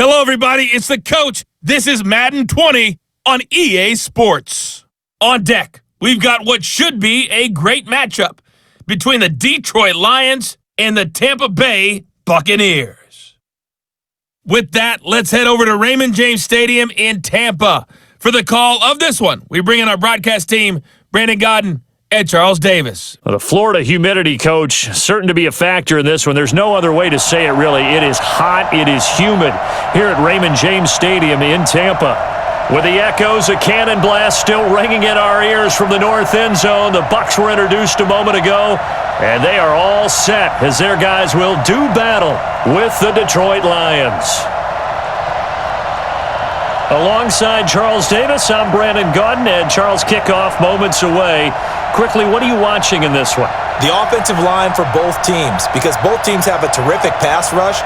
Hello, everybody. It's the coach. This is Madden 20 on EA Sports. On deck, we've got what should be a great matchup between the Detroit Lions and the Tampa Bay Buccaneers. With that, let's head over to Raymond James Stadium in Tampa for the call of this one. We bring in our broadcast team, Brandon Godden and Charles Davis. The Florida humidity, coach, certain to be a factor in this one. There's no other way to say it, really. It is hot. It is humid here at Raymond James Stadium in Tampa. With the echoes of cannon blast still ringing in our ears from the north end zone, the BUCS were introduced a moment ago, and they are all set as their guys will do battle with the Detroit Lions. Alongside Charles Davis, I'm Brandon Godden, and Charles, kickoff moments away. Quickly, what are you watching in this one? The offensive line for both teams, because both teams have a terrific pass rush.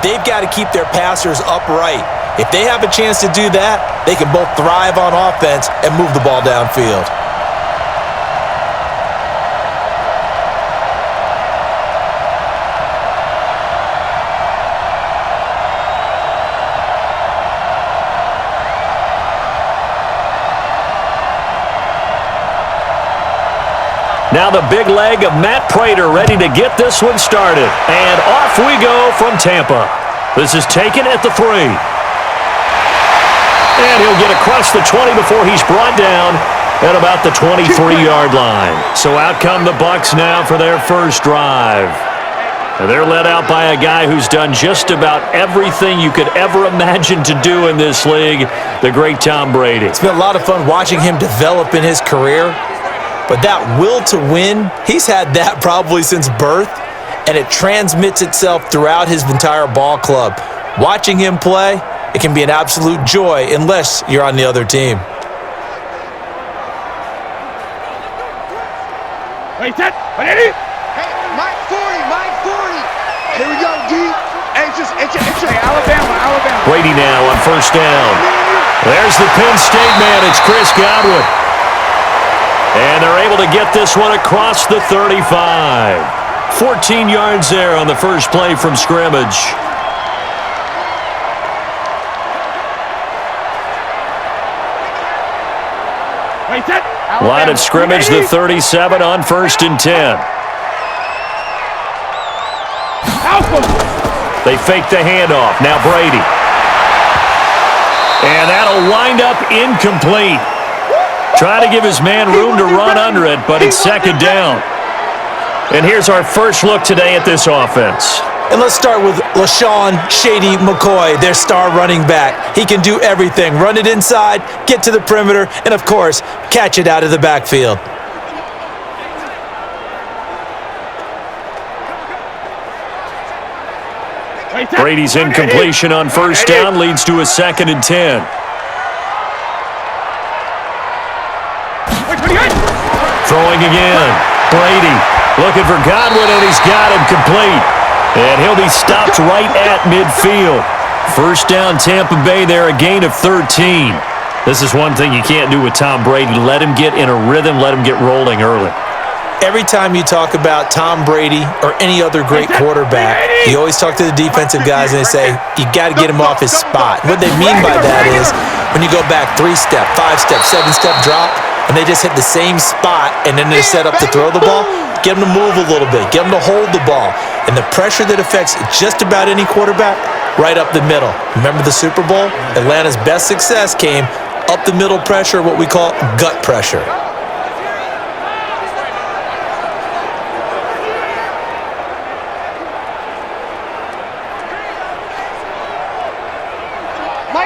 They've got to keep their passers upright. If they have a chance to do that, they can both thrive on offense and move the ball downfield. Now the big leg of Matt Prater ready to get this one started. And off we go from Tampa. This is taken at the 3. And he'll get across the 20 before he's brought down at about the 23-yard line. So out come the BUCS now for their first drive. And they're led out by a guy who's done just about everything you could ever imagine to do in this league, the great Tom Brady. It's been a lot of fun watching him develop in his career. But that will to win, he's had that probably since birth, and it transmits itself throughout his entire ball club. Watching him play, it can be an absolute joy unless you're on the other team. Hey, Mike 40. Here we go, D. Hey, Alabama. Brady now on first down. There's the Penn State man. It's Chris Godwin. And they're able to get this one across the 35. 14 yards there on the first play from scrimmage. Line of scrimmage, the 37 on 1st and 10. They fake the handoff. Now Brady. And that'll wind up incomplete. Trying to give his man room to run under it, but it's second down. And here's our first look today at this offense. And let's start with LaShawn Shady McCoy, their star running back. He can do everything. Run it inside, get to the perimeter, and, of course, catch it out of the backfield. Brady's incompletion on first down leads to a 2nd and 10. Throwing again. Brady looking for Godwin, and he's got him complete. And he'll be stopped right at midfield. First down, Tampa Bay there, a gain of 13. This is one thing you can't do with Tom Brady. Let him get in a rhythm. Let him get rolling early. Every time you talk about Tom Brady or any other great quarterback, you always talk to the defensive guys and they say, you got to get him off his spot. What they mean by that is when you go back 3-step, 5-step, 7-step drop, and they just hit the same spot, and then they're set up to throw the ball, get them to move a little bit, get them to hold the ball. And the pressure that affects just about any quarterback, right up the middle. Remember the Super Bowl? Atlanta's best success came up the middle pressure, what we call gut pressure.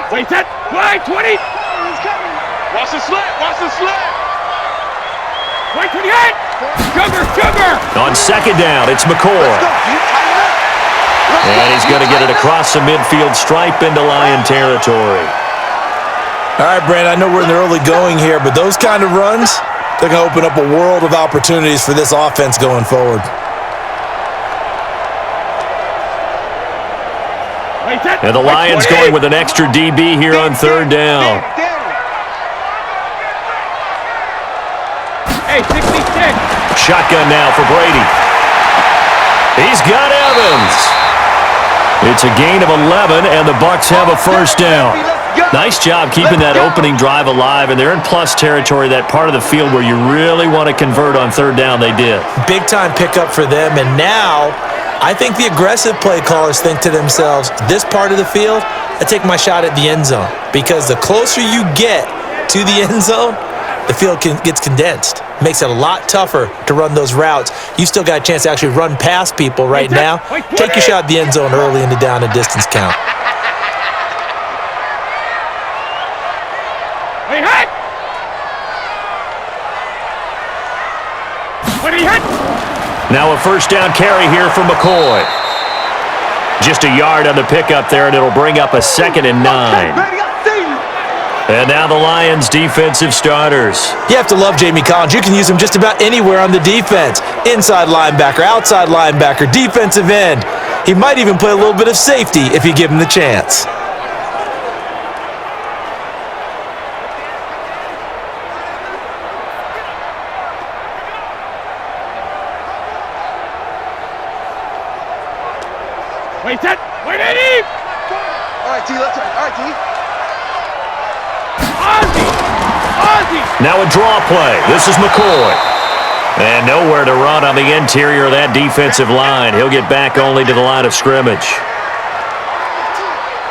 Wait, that wide 20. Watch the slip. Wait, 28. Sugar. On second down, it's McCoy. And he's going to get it across the midfield stripe into Lion territory. All right, Brandon, I know we're in the early going here, but those kind of runs, they're going to open up a world of opportunities for this offense going forward. And the Lions going with an extra DB here on third down. Hey, 66. Shotgun now for Brady. He's got Evans. It's a gain of 11, and the Bucs have a first down. Nice job keeping that opening drive alive, and they're in plus territory, that part of the field where you really want to convert on third down. They did. Big-time pickup for them, and now I think the aggressive play callers think to themselves, this part of the field, I take my shot at the end zone, because the closer you get to the end zone, the field gets condensed. Makes it a lot tougher to run those routes. You still got a chance to actually run past people right now. Take your shot at the end zone early in the down and distance count. Now a first down carry here for McCoy. Just a yard on the pickup there, and it'll bring up a 2nd and 9. And now the Lions' defensive starters. You have to love Jamie Collins. You can use him just about anywhere on the defense. Inside linebacker, outside linebacker, defensive end. He might even play a little bit of safety if you give him the chance. Wait, set. Wait, Eddie. All right, T, let's turn. All right, T. Ozzy. Now a draw play. This is McCoy. And nowhere to run on the interior of that defensive line. He'll get back only to the line of scrimmage.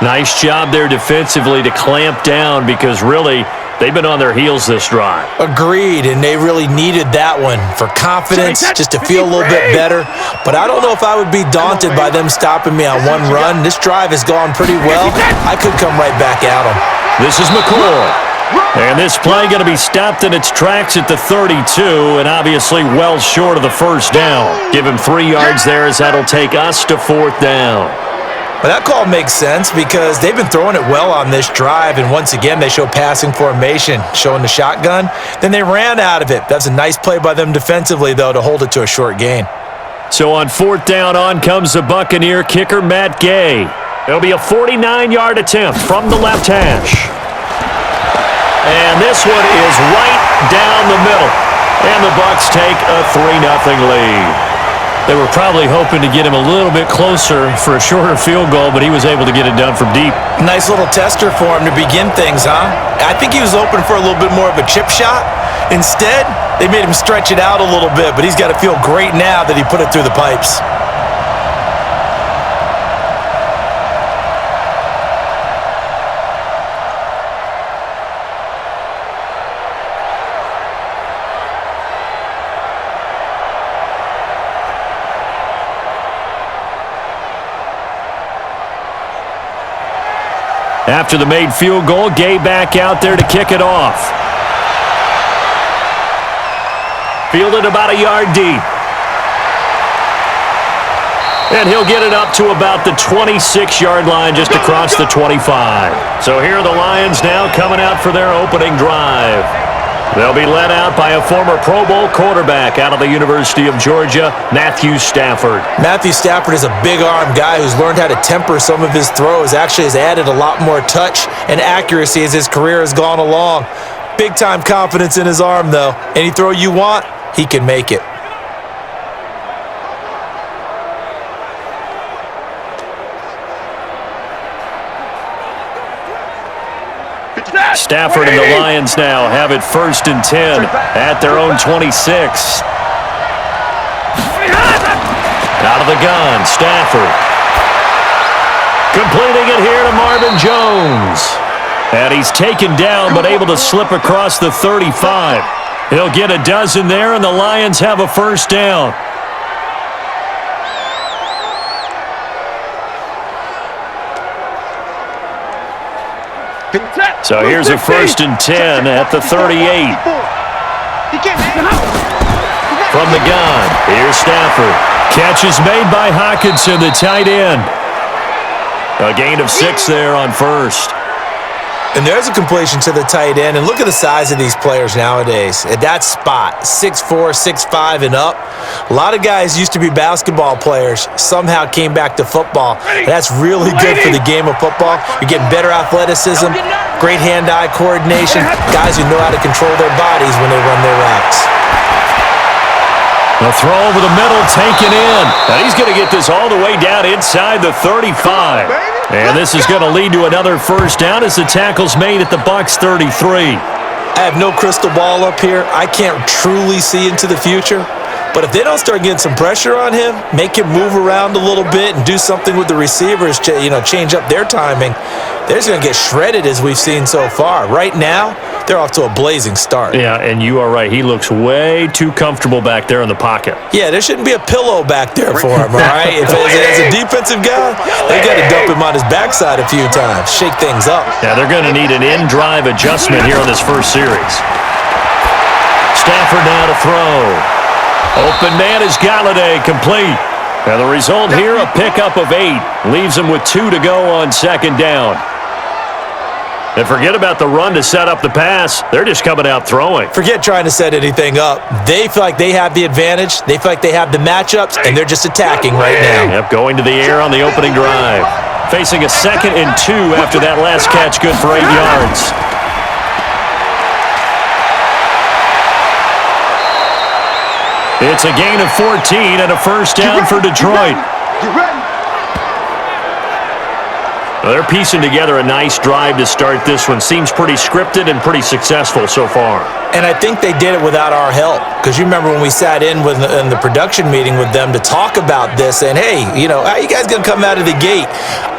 Nice job there defensively to clamp down, because really they've been on their heels this drive. Agreed, and they really needed that one for confidence, just to feel a little bit better. But I don't know if I would be daunted by them stopping me on one run. This drive has gone pretty well. I could come right back at them. This is McCoy. And this play going to be stopped in its tracks at the 32, and obviously well short of the first down. Give him 3 yards there, as that'll take us to 4th down. Well, that call makes sense because they've been throwing it well on this drive, and once again they show passing formation, showing the shotgun. Then they ran out of it. That's a nice play by them defensively, though, to hold it to a short gain. So on 4th down, on comes the Buccaneer kicker, Matt Gay. It'll be a 49-yard attempt from the left hash. And this one is right down the middle. And the Bucs take a 3-0 lead. They were probably hoping to get him a little bit closer for a shorter field goal, but he was able to get it done from deep. Nice little tester for him to begin things, huh? I think he was open for a little bit more of a chip shot. Instead, they made him stretch it out a little bit, but he's got to feel great now that he put it through the pipes. After the made field goal, Gay back out there to kick it off. Fielded about a yard deep. And he'll get it up to about the 26-yard line, just across the 25. So here are the Lions now coming out for their opening drive. They'll be led out by a former Pro Bowl quarterback out of the University of Georgia, Matthew Stafford. Matthew Stafford is a big-arm guy who's learned how to temper some of his throws. Actually has added a lot more touch and accuracy as his career has gone along. Big-time confidence in his arm, though. Any throw you want, he can make it. Stafford and the Lions now have it 1st and 10 at their own 26. Out of the gun, Stafford. Completing it here to Marvin Jones. And he's taken down but able to slip across the 35. He'll get a dozen there, and the Lions have a first down. So here's a 1st and 10 at the 38. From the gun, here's Stafford. Catch is made by Hockenson, the tight end. A gain of 6 there on 1st. And there's a completion to the tight end. And look at the size of these players nowadays. At that spot, 6'4", 6'5", and up. A lot of guys used to be basketball players, somehow came back to football. And that's really good for the game of football. You're getting better athleticism, great hand-eye coordination, guys who know how to control their bodies when they run their routes. The throw over the middle, taken in. And he's going to get this all the way down inside the 35. And this is going to lead to another first down as the tackle's made at the BUCS 33. I have no crystal ball up here. I can't truly see into the future. But if they don't start getting some pressure on him, make him move around a little bit and do something with the receivers, change up their timing, they're just going to get shredded as we've seen so far. Right now, they're off to a blazing start. Yeah, and you are right. He looks way too comfortable back there in the pocket. Yeah, there shouldn't be a pillow back there for him, all right? If as a defensive guy, they got to dump him on his backside a few times, shake things up. Yeah, they're going to need an in-drive adjustment here on this first series. Stafford now to throw. Open man is Galladay, complete. Now the result here, a pickup of 8. Leaves him with 2 to go on second down. And forget about the run to set up the pass. They're just coming out throwing. Forget trying to set anything up. They feel like they have the advantage. They feel like they have the matchups, and they're just attacking right now. Yep, going to the air on the opening drive. Facing a 2nd and 2 after that last catch, good for 8 yards. It's a gain of 14 and a first down for Detroit. Well, they're piecing together a nice drive to start this one. Seems pretty scripted and pretty successful so far. And I think they did it without our help. Because you remember when we sat in the production meeting with them to talk about this, and hey, how you guys going to come out of the gate?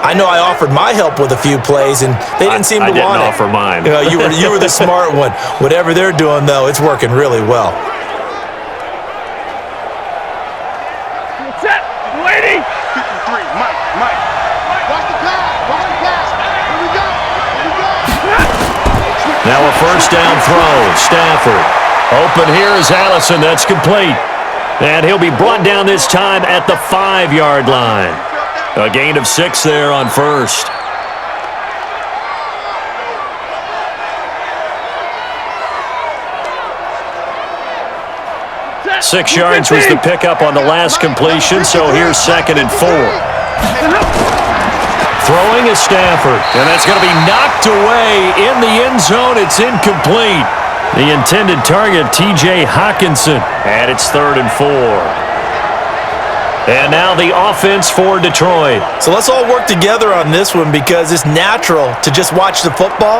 I know I offered my help with a few plays, and they didn't seem to want it. I didn't offer mine. You were the smart one. Whatever they're doing, though, it's working really well. Now a first down throw. Stafford. Open here is Allison. That's complete. And he'll be brought down this time at the 5-yard line. A gain of 6 there on first. Six yards was the pickup on the last completion, so here's 2nd and 4. Throwing is Stafford, and that's going to be knocked away in the end zone. It's incomplete. The intended target, T.J. Hawkinson, and it's 3rd and 4. And now the offense for Detroit. So let's all work together on this one because it's natural to just watch the football.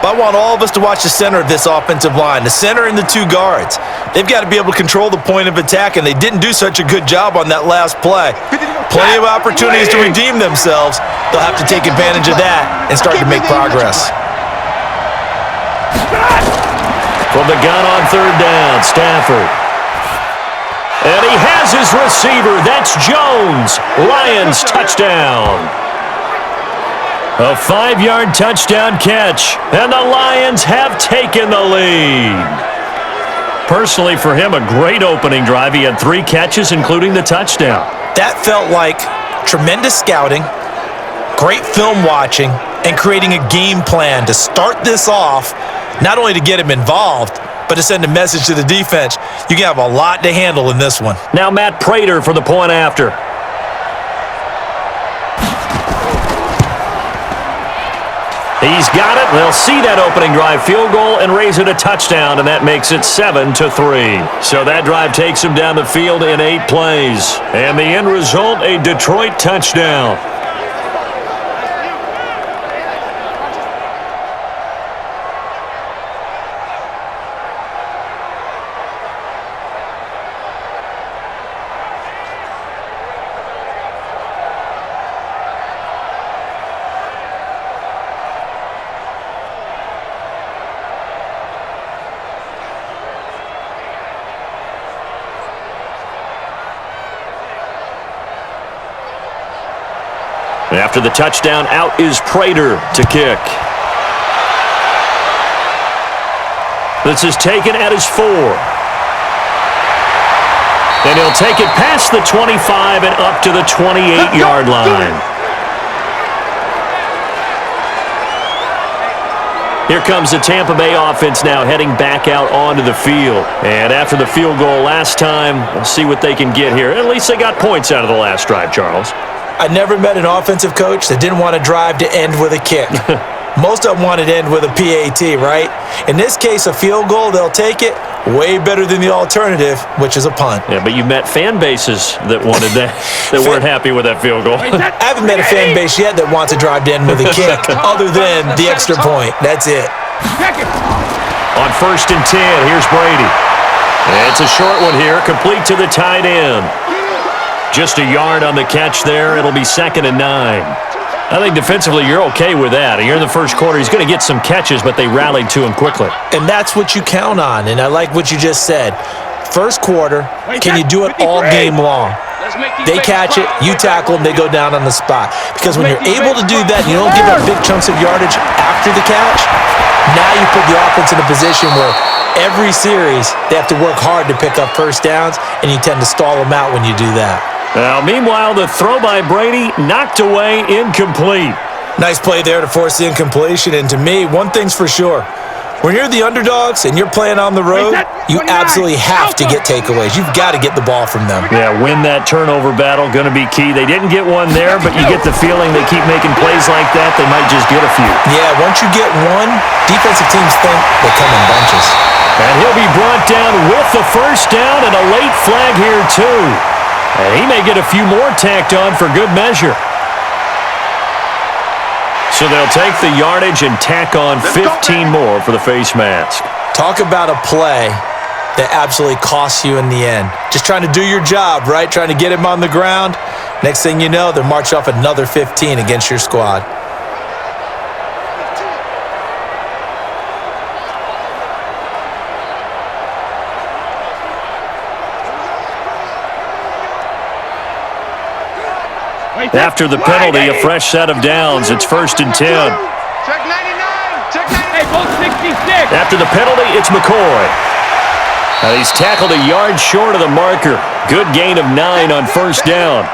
But I want all of us to watch the center of this offensive line, the center and the 2 guards. They've got to be able to control the point of attack, and they didn't do such a good job on that last play. Plenty of opportunities to redeem themselves. They'll have to take advantage of that and start to make progress. From the gun on 3rd down, Stafford. And he has his receiver. That's Jones. Lions touchdown. A 5-yard touchdown catch, and the Lions have taken the lead. Personally, for him, a great opening drive. He had 3 catches, including the touchdown. That felt like tremendous scouting, great film watching, and creating a game plan to start this off, not only to get him involved, but to send a message to the defense. You can have a lot to handle in this one. Now Matt Prater for the point after. He's got it. They'll see that opening drive field goal and raise it a touchdown, and that makes it 7-3. So that drive takes him down the field in 8 plays. And the end result, a Detroit touchdown. After the touchdown, out is Prater to kick. This is taken at his 4. And he'll take it past the 25 and up to the 28-yard line. Here comes the Tampa Bay offense now heading back out onto the field. And after the field goal last time, we'll see what they can get here. At least they got points out of the last drive, Charles. I never met an offensive coach that didn't want to drive to end with a kick. Most of them want it end with a PAT, right? In this case, a field goal, they'll take it. Way better than the alternative, which is a punt. Yeah, but you met fan bases that wanted that, that weren't happy with that field goal. I haven't met a fan base yet that wants to drive to end with a kick other than the extra point. That's it. On 1st and 10, here's Brady. It's a short one here, complete to the tight end. Just a yard on the catch there. It'll be 2nd and 9. I think defensively you're okay with that. Here in the first quarter, he's going to get some catches, but they rallied to him quickly. And that's what you count on, and I like what you just said. First quarter, can you do it all game long? They catch it, you tackle them, they go down on the spot. Because when you're able to do that, and you don't give up big chunks of yardage after the catch, now you put the offense in a position where every series they have to work hard to pick up first downs, and you tend to stall them out when you do that. Now, meanwhile, the throw by Brady knocked away, incomplete. Nice play there to force the incompletion, and to me, one thing's for sure. When you're the underdogs and you're playing on the road, you absolutely have to get takeaways. You've got to get the ball from them. Yeah, win that turnover battle, going to be key. They didn't get one there, but you get the feeling they keep making plays like that, they might just get a few. Yeah, once you get one, defensive teams think they come in bunches. And he'll be brought down with the first down and a late flag here, too. And he may get a few more tacked on for good measure. So they'll take the yardage and tack on 15 more for the face mask. Talk about a play that absolutely costs you in the end. Just trying to do your job, right? Trying to get him on the ground. Next thing you know, they're marching off another 15 against your squad. After the penalty, a fresh set of downs. It's 1st and 10. Check 99. Check 99. Hey, both 66. After the penalty, it's McCoy. He's tackled a yard short of the marker. Good gain of 9 on first down.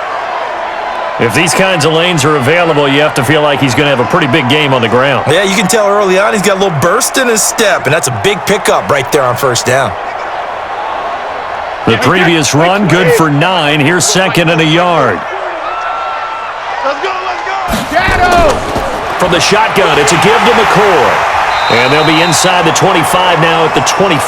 If these kinds of lanes are available, you have to feel like he's going to have a pretty big game on the ground. Yeah, you can tell early on he's got a little burst in his step, and that's a big pickup right there on first down. The previous run, good for 9. Here's 2nd and a yard. Let's go, let's go. Shadow. From the shotgun, it's a give to McCoy. And they'll be inside the 25 now at the 24.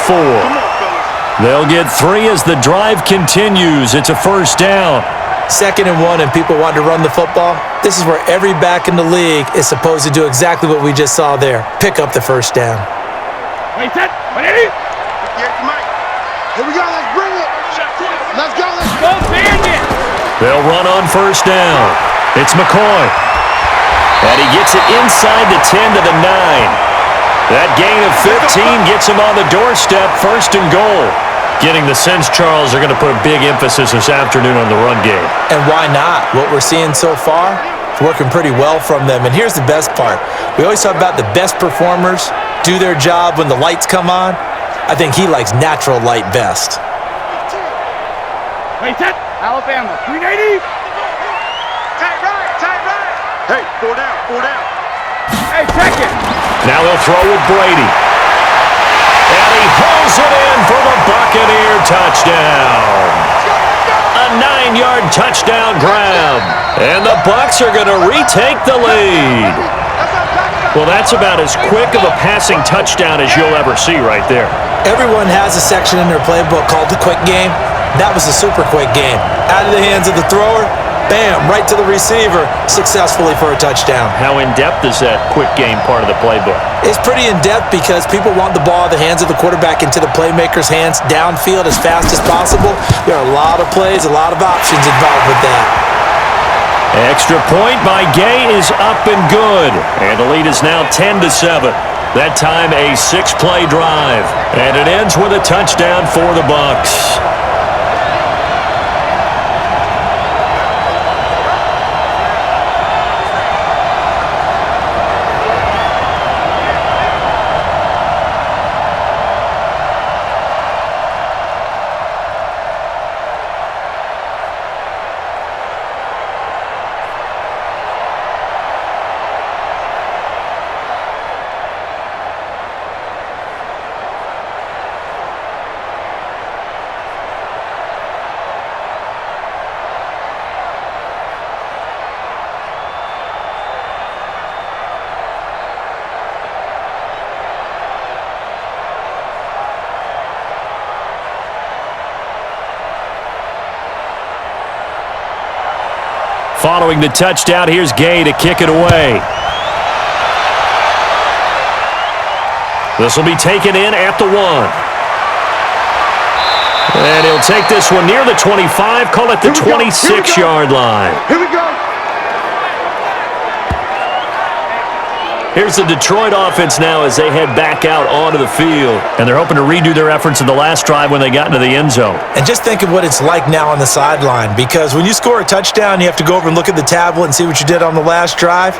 They'll get 3 as the drive continues. It's a first down. 2nd and 1, and people want to run the football. This is where every back in the league is supposed to do exactly what we just saw there. Pick up the first down. Wait, set. Ready? Here we go, let's bring it. Let's go, let's go, Bandit. They'll run on first down. It's McCoy. And he gets it inside the 10 to the 9. That gain of 15 gets him on the doorstep, 1st and goal. Getting the sense, Charles, they're going to put a big emphasis this afternoon on the run game. And why not? What we're seeing so far is working pretty well from them. And here's the best part. We always talk about the best performers do their job when the lights come on. I think he likes natural light best. Wait, set. Alabama, 380. Tight right, tight right. Hey, 4 down, 4 down. Hey, check it. Now they'll throw with Brady. And he hauls it in for the Buccaneer touchdown. A 9-yard touchdown grab. And the Bucs are going to retake the lead. Well, that's about as quick of a passing touchdown as you'll ever see right there. Everyone has a section in their playbook called the quick game. That was a super quick game. Out of the hands of the thrower, bam, right to the receiver, successfully for a touchdown. How in-depth is that quick game part of the playbook? It's pretty in-depth because people want the ball out of the hands of the quarterback into the playmaker's hands downfield as fast as possible. There are a lot of plays, a lot of options involved with that. Extra point by Gay is up and good. And the lead is now 10-7. That time a 6-play drive. And it ends with a touchdown for the Bucs. throwing the touchdown. Here's Gay to kick it away. This will be taken in at the 1. And he'll take this one near the 25, call it the 26-yard line. Here we go. Here's the Detroit offense now as they head back out onto the field. And they're hoping to redo their efforts in the last drive when they got into the end zone. And just think of what it's like now on the sideline, because when you score a touchdown, you have to go over and look at the tablet and see what you did on the last drive.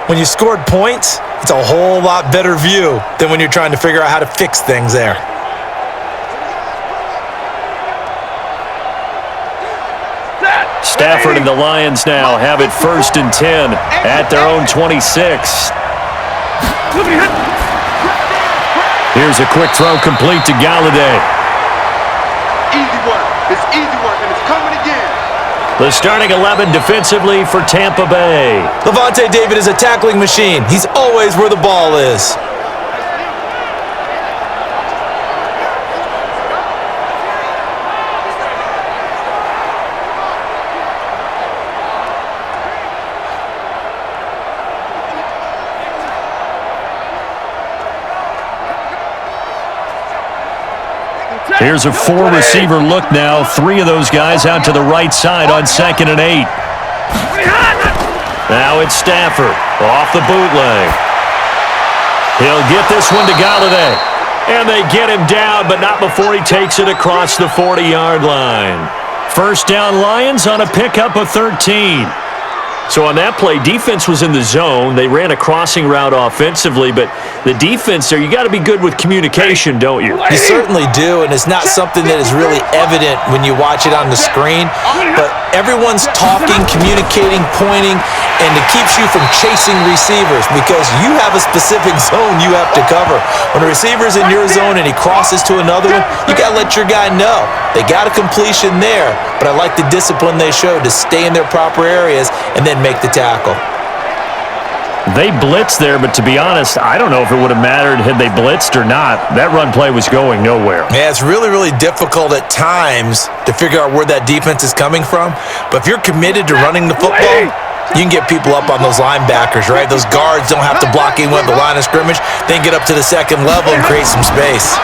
When you scored points, it's a whole lot better view than when you're trying to figure out how to fix things there. Stafford and the Lions now have it 1st and 10 at their own 26. Here's a quick throw complete to Galladay. Easy work. It's easy work, and it's coming again. The starting 11 defensively for Tampa Bay. Levante David is a tackling machine. He's always where the ball is. Here's a 4-receiver look now. 3 of those guys out to the right side on 2nd and 8. Now it's Stafford off the bootleg. He'll get this one to Galladay. And they get him down, but not before he takes it across the 40-yard line. 1st down Lions on a pickup of 13. So on that play, defense was in the zone. They ran a crossing route offensively, but the defense there, you got to be good with communication, don't you? You certainly do, and it's not something that is really evident when you watch it on the screen, but everyone's talking, communicating, pointing, and it keeps you from chasing receivers because you have a specific zone you have to cover. When a receiver's in your zone and he crosses to another one, you got to let your guy know. They got a completion there, but I like the discipline they showed to stay in their proper areas and then make the tackle. They blitzed there, but to be honest, I don't know if it would have mattered had they blitzed or not. That run play was going nowhere. Yeah, it's really, really difficult at times to figure out where that defense is coming from. But if you're committed to running the football, you can get people up on those linebackers, right? Those guards don't have to block anyone at the line of scrimmage. They can get up to the 2nd level and create some space.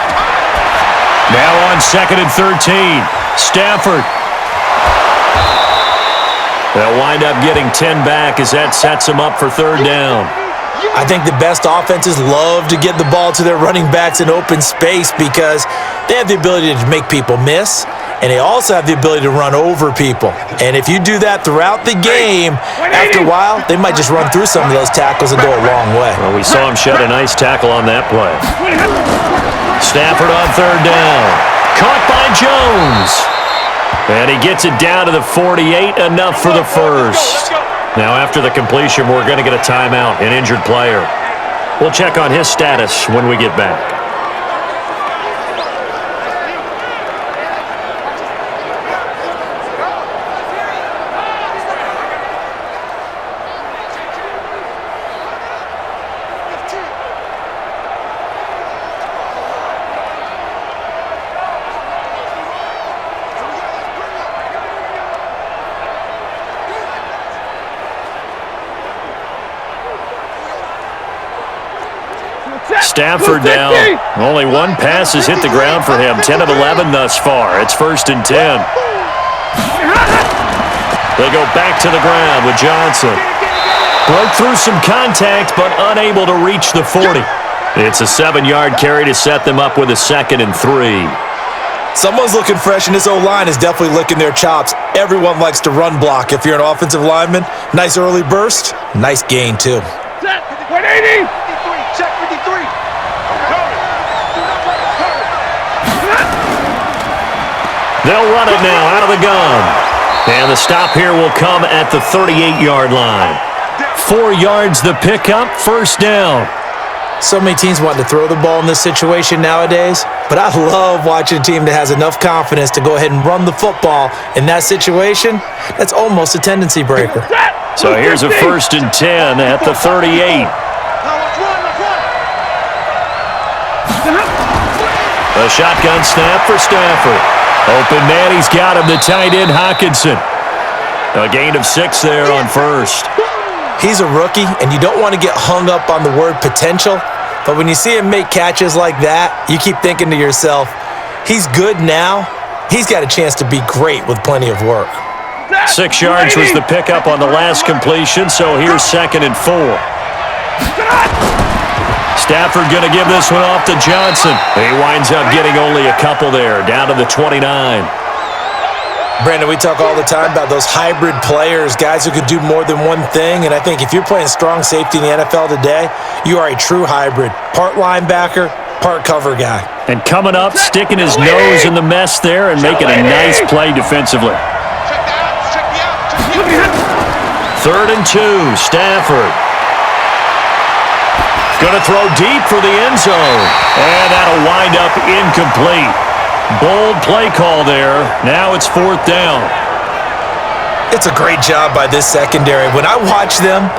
Now on 2nd and 13, Stafford. They'll wind up getting 10 back as that sets them up for 3rd down. I think the best offenses love to get the ball to their running backs in open space because they have the ability to make people miss, and they also have the ability to run over people. And if you do that throughout the game, after a while, they might just run through some of those tackles and go a long way. Well, we saw him shed a nice tackle on that play. Stafford on 3rd down. Caught by Jones. And he gets it down to the 48, enough for the 1st. Now after the completion, we're going to get a timeout, an injured player. We'll check on his status when we get back. Stafford now. Only one pass has hit the ground for him. 10 of 11 thus far. It's 1st and 10. They go back to the ground with Johnson. Broke through some contact, but unable to reach the 40. It's a 7-yard carry to set them up with a 2nd and 3. Someone's looking fresh, and this O-line is definitely licking their chops. Everyone likes to run block. If you're an offensive lineman, nice early burst, nice gain too. 180. Check 53. They'll run it now out of the gun. And the stop here will come at the 38-yard line. 4 yards the pickup, 1st down. So many teams want to throw the ball in this situation nowadays, but I love watching a team that has enough confidence to go ahead and run the football in that situation. That's almost a tendency breaker. So here's a 1st and 10 at the 38. A shotgun snap for Stafford. Open man, he's got him, the tight end, Hockenson. A gain of 6 there on first. He's a rookie, and you don't want to get hung up on the word potential, but when you see him make catches like that, you keep thinking to yourself, he's good now. He's got a chance to be great with plenty of work. 6 yards was the pickup on the last completion, so here's 2nd and 4. Stafford going to give this one off to Johnson. He winds up getting only a couple there, down to the 29. Brandon, we talk all the time about those hybrid players, guys who could do more than one thing, and I think if you're playing strong safety in the NFL today, you are a true hybrid. Part linebacker, part cover guy. And coming up, sticking his nose in the mess there and making a nice play defensively. 3rd and 2, Stafford. Going to throw deep for the end zone. And that'll wind up incomplete. Bold play call there. Now it's 4th down. It's a great job by this secondary. When I watch them,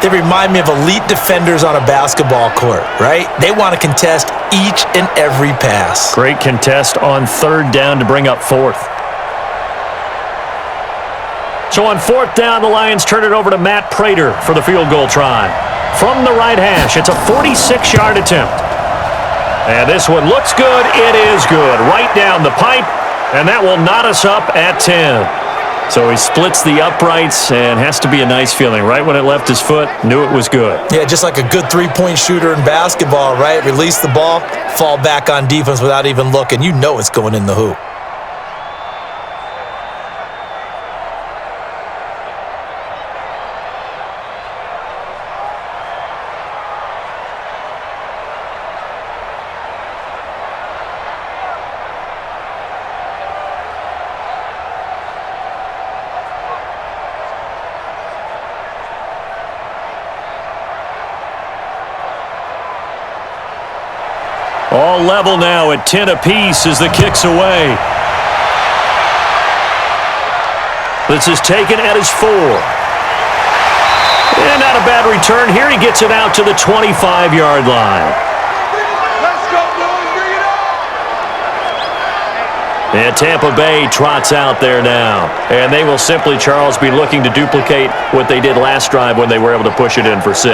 they remind me of elite defenders on a basketball court, right? They want to contest each and every pass. Great contest on 3rd down to bring up 4th. So on 4th down, the Lions turn it over to Matt Prater for the field goal try. From the right hash, it's a 46-yard attempt. And this one looks good. It is good. Right down the pipe, and that will knot us up at 10. So he splits the uprights, and has to be a nice feeling. Right when it left his foot, knew it was good. Yeah, just like a good three-point shooter in basketball, right? Release the ball, fall back on defense without even looking. You know it's going in the hoop. All level now at 10 apiece as the kick's away. This is taken at his 4. And not a bad return. Here he gets it out to the 25-yard line. Let's go, boys. Bring it on. And Tampa Bay trots out there now. And they will simply, Charles, be looking to duplicate what they did last drive when they were able to push it in for 6.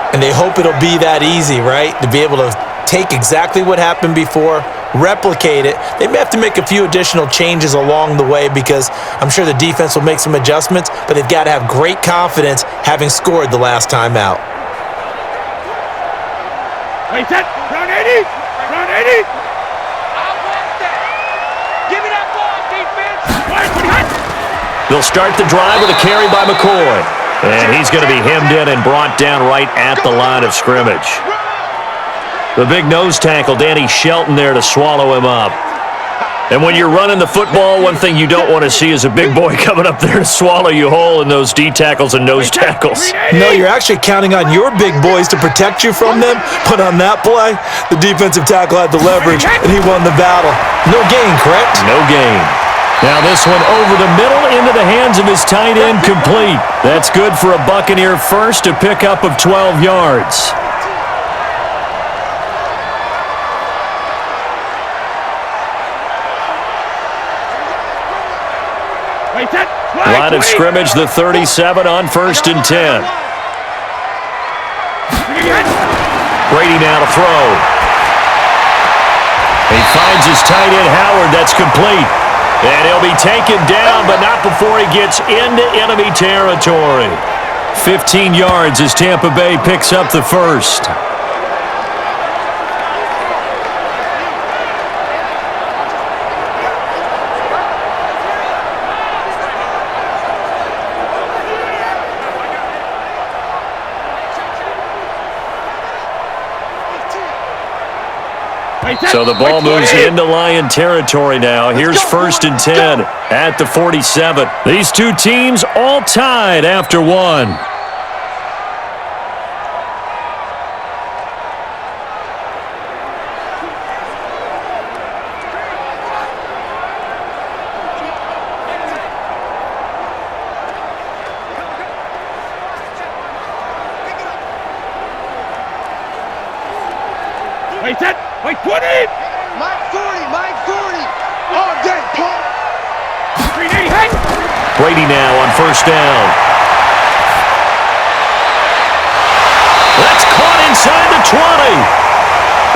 And they hope it'll be that easy, right? To be able to take exactly what happened before, replicate it. They may have to make a few additional changes along the way because I'm sure the defense will make some adjustments, but they've got to have great confidence having scored the last time out. Wait, set. Round 80. Round 80. I want that. Give me that ball, defense. They'll start the drive with a carry by McCoy. And he's going to be hemmed in and brought down right at the line of scrimmage. The big nose tackle, Danny Shelton, there to swallow him up. And when you're running the football, one thing you don't want to see is a big boy coming up there to swallow you whole in those D tackles and nose tackles. No, you're actually counting on your big boys to protect you from them, but on that play, the defensive tackle had the leverage, and he won the battle. No gain, correct? No gain. Now this one over the middle into the hands of his tight end, complete. That's good for a Buccaneer first, a pickup of 12 yards. Line of scrimmage, the 37 on 1st and 10. Brady now to throw. He finds his tight end, Howard. That's complete. And he'll be taken down, but not before he gets into enemy territory. 15 yards as Tampa Bay picks up the first. So the ball moves into Lion territory now. Here's 1st and 10 at the 47. These two teams all tied after 1. Wait, set. Wait, 20. Mike 40. Mike 40. All day, Paul. 380. Hey. Brady now on first down. That's caught inside the 20.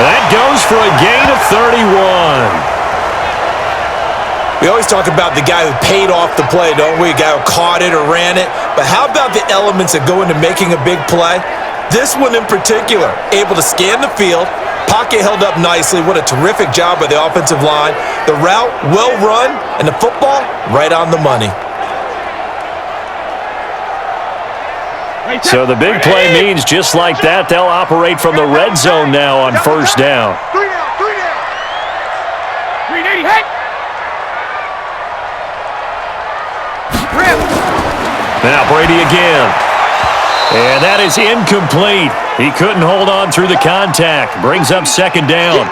That goes for a gain of 31. We always talk about the guy who paid off the play, don't we? A guy who caught it or ran it. But how about the elements that go into making a big play? This one in particular, able to scan the field, pocket held up nicely. What a terrific job by the offensive line. The route, well run, and the football, right on the money. So the big play means just like that, they'll operate from the red zone now on first down. 3 down, 3 down. 380, hey! Now Brady again. And that is incomplete. He couldn't hold on through the contact. Brings up second down.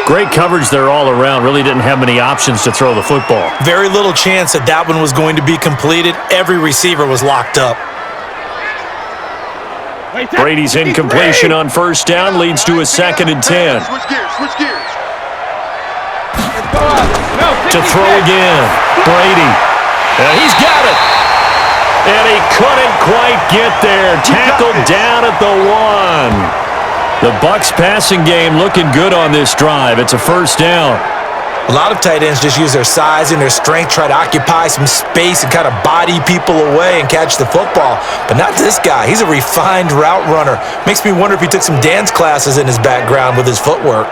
Great coverage there all around. Really didn't have many options to throw the football. Very little chance that that one was going to be completed. Every receiver was locked up. Brady's incompletion on first down leads to a 2nd and 10. Switch gears, switch gears. To throw again. Brady. And he's got it. And he couldn't quite get there. Tackled down at the 1. The Bucs passing game looking good on this drive. It's a first down. A lot of tight ends just use their size and their strength, try to occupy some space and kind of body people away and catch the football. But not this guy. He's a refined route runner. Makes me wonder if he took some dance classes in his background with his footwork.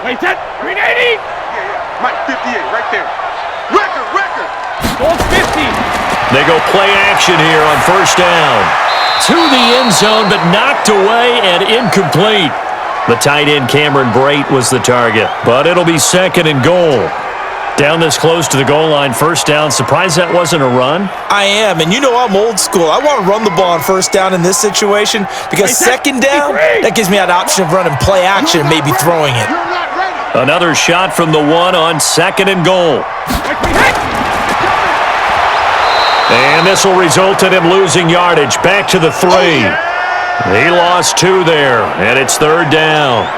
Wait, set. 380. Yeah. Mike, 58, right there. Record. Goal 50. They go play action here on first down. To the end zone, but knocked away and incomplete. The tight end, Cameron Brate, was the target. But it'll be 2nd and goal. Down this close to the goal line, first down. Surprised that wasn't a run? I am, and you know I'm old school. I want to run the ball on first down in this situation because second down, that gives me that option of running play action and maybe throwing it. Another shot from the 1 on 2nd and goal. And this will result in him losing yardage. Back to the 3. He lost 2 there, and it's 3rd down.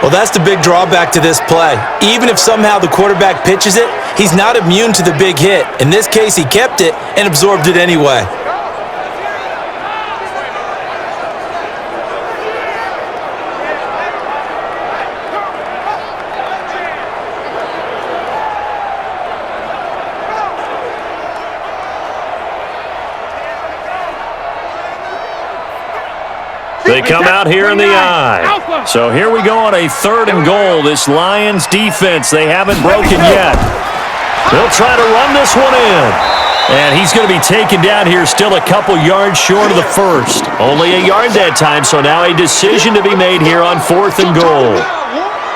Well, that's the big drawback to this play. Even if somehow the quarterback pitches it, he's not immune to the big hit. In this case, he kept it and absorbed it anyway. They come out here in the eye. So here we go on a 3rd and goal. This Lions defense, they haven't broken yet. They'll try to run this one in. And he's going to be taken down here still a couple yards short of the first. Only a yard that time, so now a decision to be made here on 4th and goal.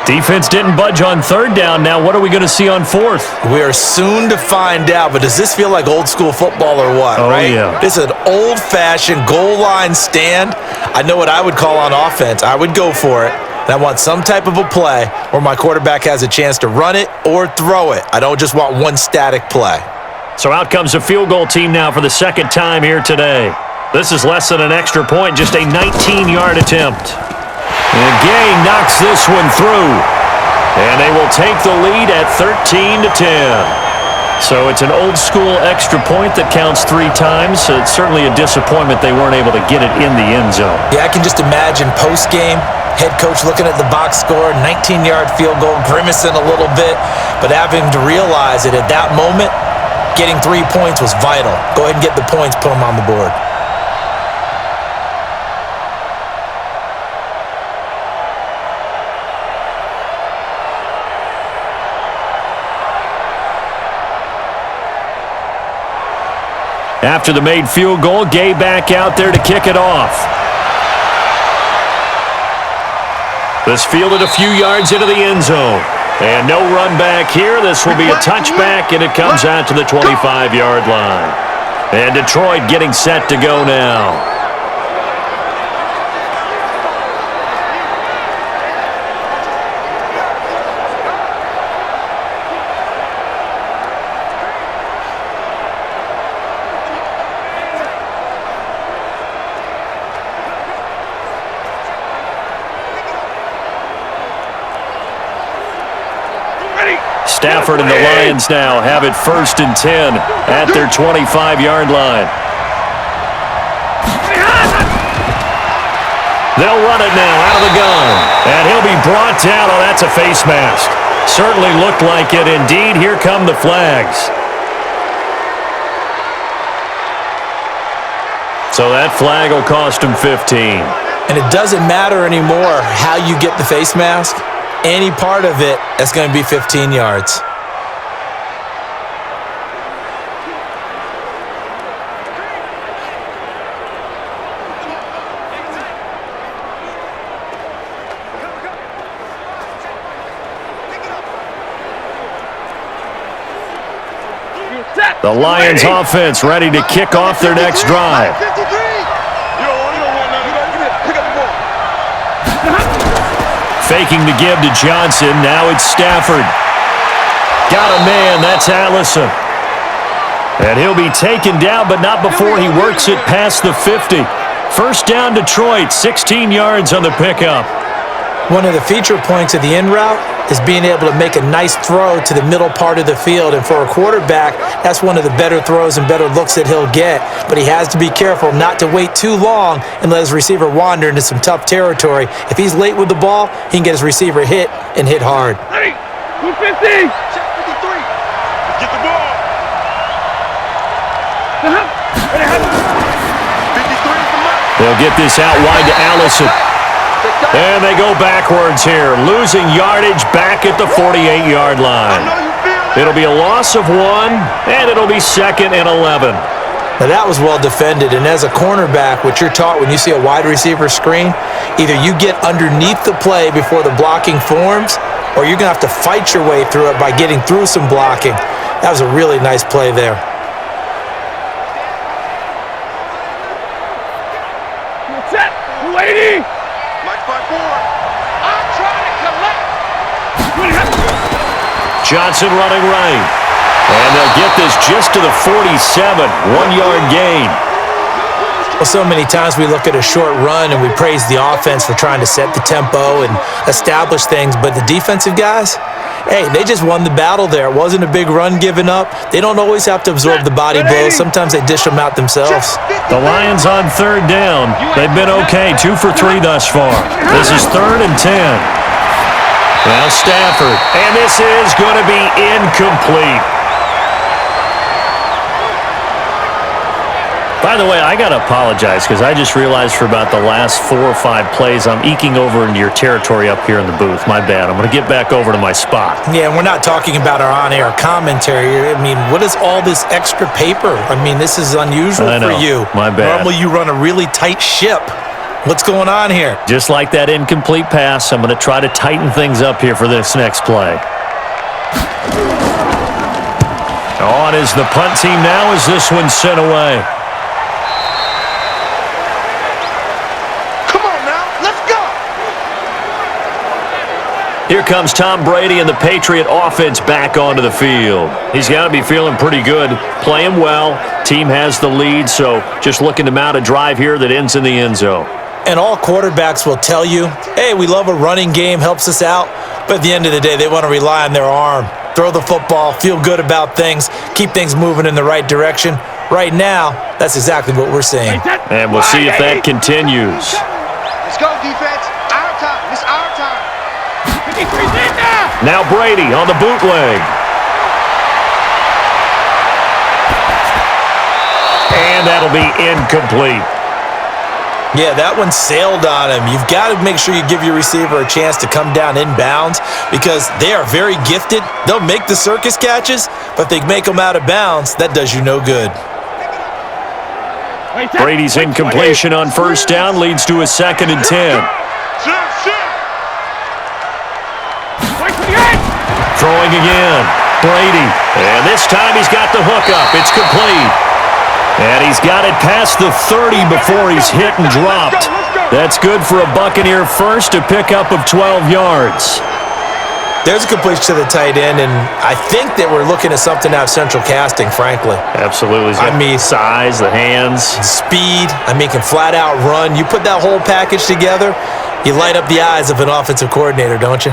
Defense didn't budge on 3rd down. Now what are we going to see on 4th? We are soon to find out, but does this feel like old school football or what, Oh, right? yeah. This is an old-fashioned goal line stand. I know what I would call on offense. I would go for it. And I want some type of a play where my quarterback has a chance to run it or throw it. I don't just want one static play. So out comes a field goal team now for the 2nd time here today. This is less than an extra point, just a 19-yard attempt. And Gay knocks this one through. And they will take the lead at 13-10. So it's an old-school extra point that counts 3 times. So it's certainly a disappointment they weren't able to get it in the end zone. Yeah, I can just imagine post-game, head coach looking at the box score, 19-yard field goal, grimacing a little bit, but having to realize that at that moment, getting 3 points was vital. Go ahead and get the points, put them on the board. After the made field goal, Gay back out there to kick it off. This fielded a few yards into the end zone. And no run back here. This will be a touchback, and it comes out to the 25-yard line. And Detroit getting set to go now. Stafford and the Lions now have it 1st and 10 at their 25-yard line. They'll run it now out of the gun. And he'll be brought down. Oh, that's a face mask. Certainly looked like it. Indeed, here come the flags. So that flag will cost him 15. And it doesn't matter anymore how you get the face mask. Any part of it, that's going to be 15 yards. The Lions offense ready to kick off their next drive. Faking the give to Johnson. Now it's Stafford. Got a man. That's Allison. And he'll be taken down, but not before he works it past the 50. First down, Detroit. 16 yards on the pickup. One of the feature points of the in route is being able to make a nice throw to the middle part of the field. And for a quarterback, that's one of the better throws and better looks that he'll get. But he has to be careful not to wait too long and let his receiver wander into some tough territory. If he's late with the ball, he can get his receiver hit and hit hard. Hey, 250. Check 53. Get the ball. 53. They'll get this out wide to Allison. And they go backwards here, losing yardage back at the 48-yard line. It'll be a loss of 1, and it'll be 2nd and 11. Now that was well defended, and as a cornerback, what you're taught when you see a wide receiver screen, either you get underneath the play before the blocking forms, or you're going to have to fight your way through it by getting through some blocking. That was a really nice play there. Set. 280. I'm trying to collect. Johnson running right. And they'll get this just to the 47. 1-yard gain. Well, so many times we look at a short run and we praise the offense for trying to set the tempo and establish things, but the defensive guys, hey, they just won the battle there. It wasn't a big run given up. They don't always have to absorb the body blows. Sometimes they dish them out themselves. The Lions on 3rd down. They've been okay, 2 for 3 thus far. This is 3rd and 10. Now Stafford, and this is going to be incomplete. By the way, I got to apologize because I just realized for about the last 4 or 5 plays, I'm eking over into your territory up here in the booth. My bad. I'm going to get back over to my spot. Yeah, and we're not talking about our on-air commentary. I mean, what is all this extra paper? I mean, this is unusual for you. My bad. Normally you run a really tight ship. What's going on here? Just like that incomplete pass, I'm going to try to tighten things up here for this next play. On is the punt team now as this one's sent away. Here comes Tom Brady and the Patriot offense back onto the field. He's got to be feeling pretty good, playing well. Team has the lead, so just looking to mount a drive here that ends in the end zone. And all quarterbacks will tell you, hey, we love a running game, helps us out. But at the end of the day, they want to rely on their arm. Throw the football, feel good about things, keep things moving in the right direction. Right now, that's exactly what we're seeing. And we'll see if that continues. Let's go, defense. Our time. It's our time. Now Brady on the bootleg. And that'll be incomplete. Yeah, that one sailed on him. You've got to make sure you give your receiver a chance to come down inbounds because they are very gifted. They'll make the circus catches, but if they make them out of bounds, that does you no good. Brady's incompletion on 1st down leads to a 2nd and 10. Throwing again. Brady. And this time he's got the hook up. It's complete. And he's got it past the 30 before he's hit and dropped. That's good for a Buccaneer first, a pickup of 12 yards. There's a completion to the tight end, and I think that we're looking at something out of central casting, frankly. Absolutely. I mean, size, the hands. Speed. I mean, can flat out run. You put that whole package together, you light up the eyes of an offensive coordinator, don't you?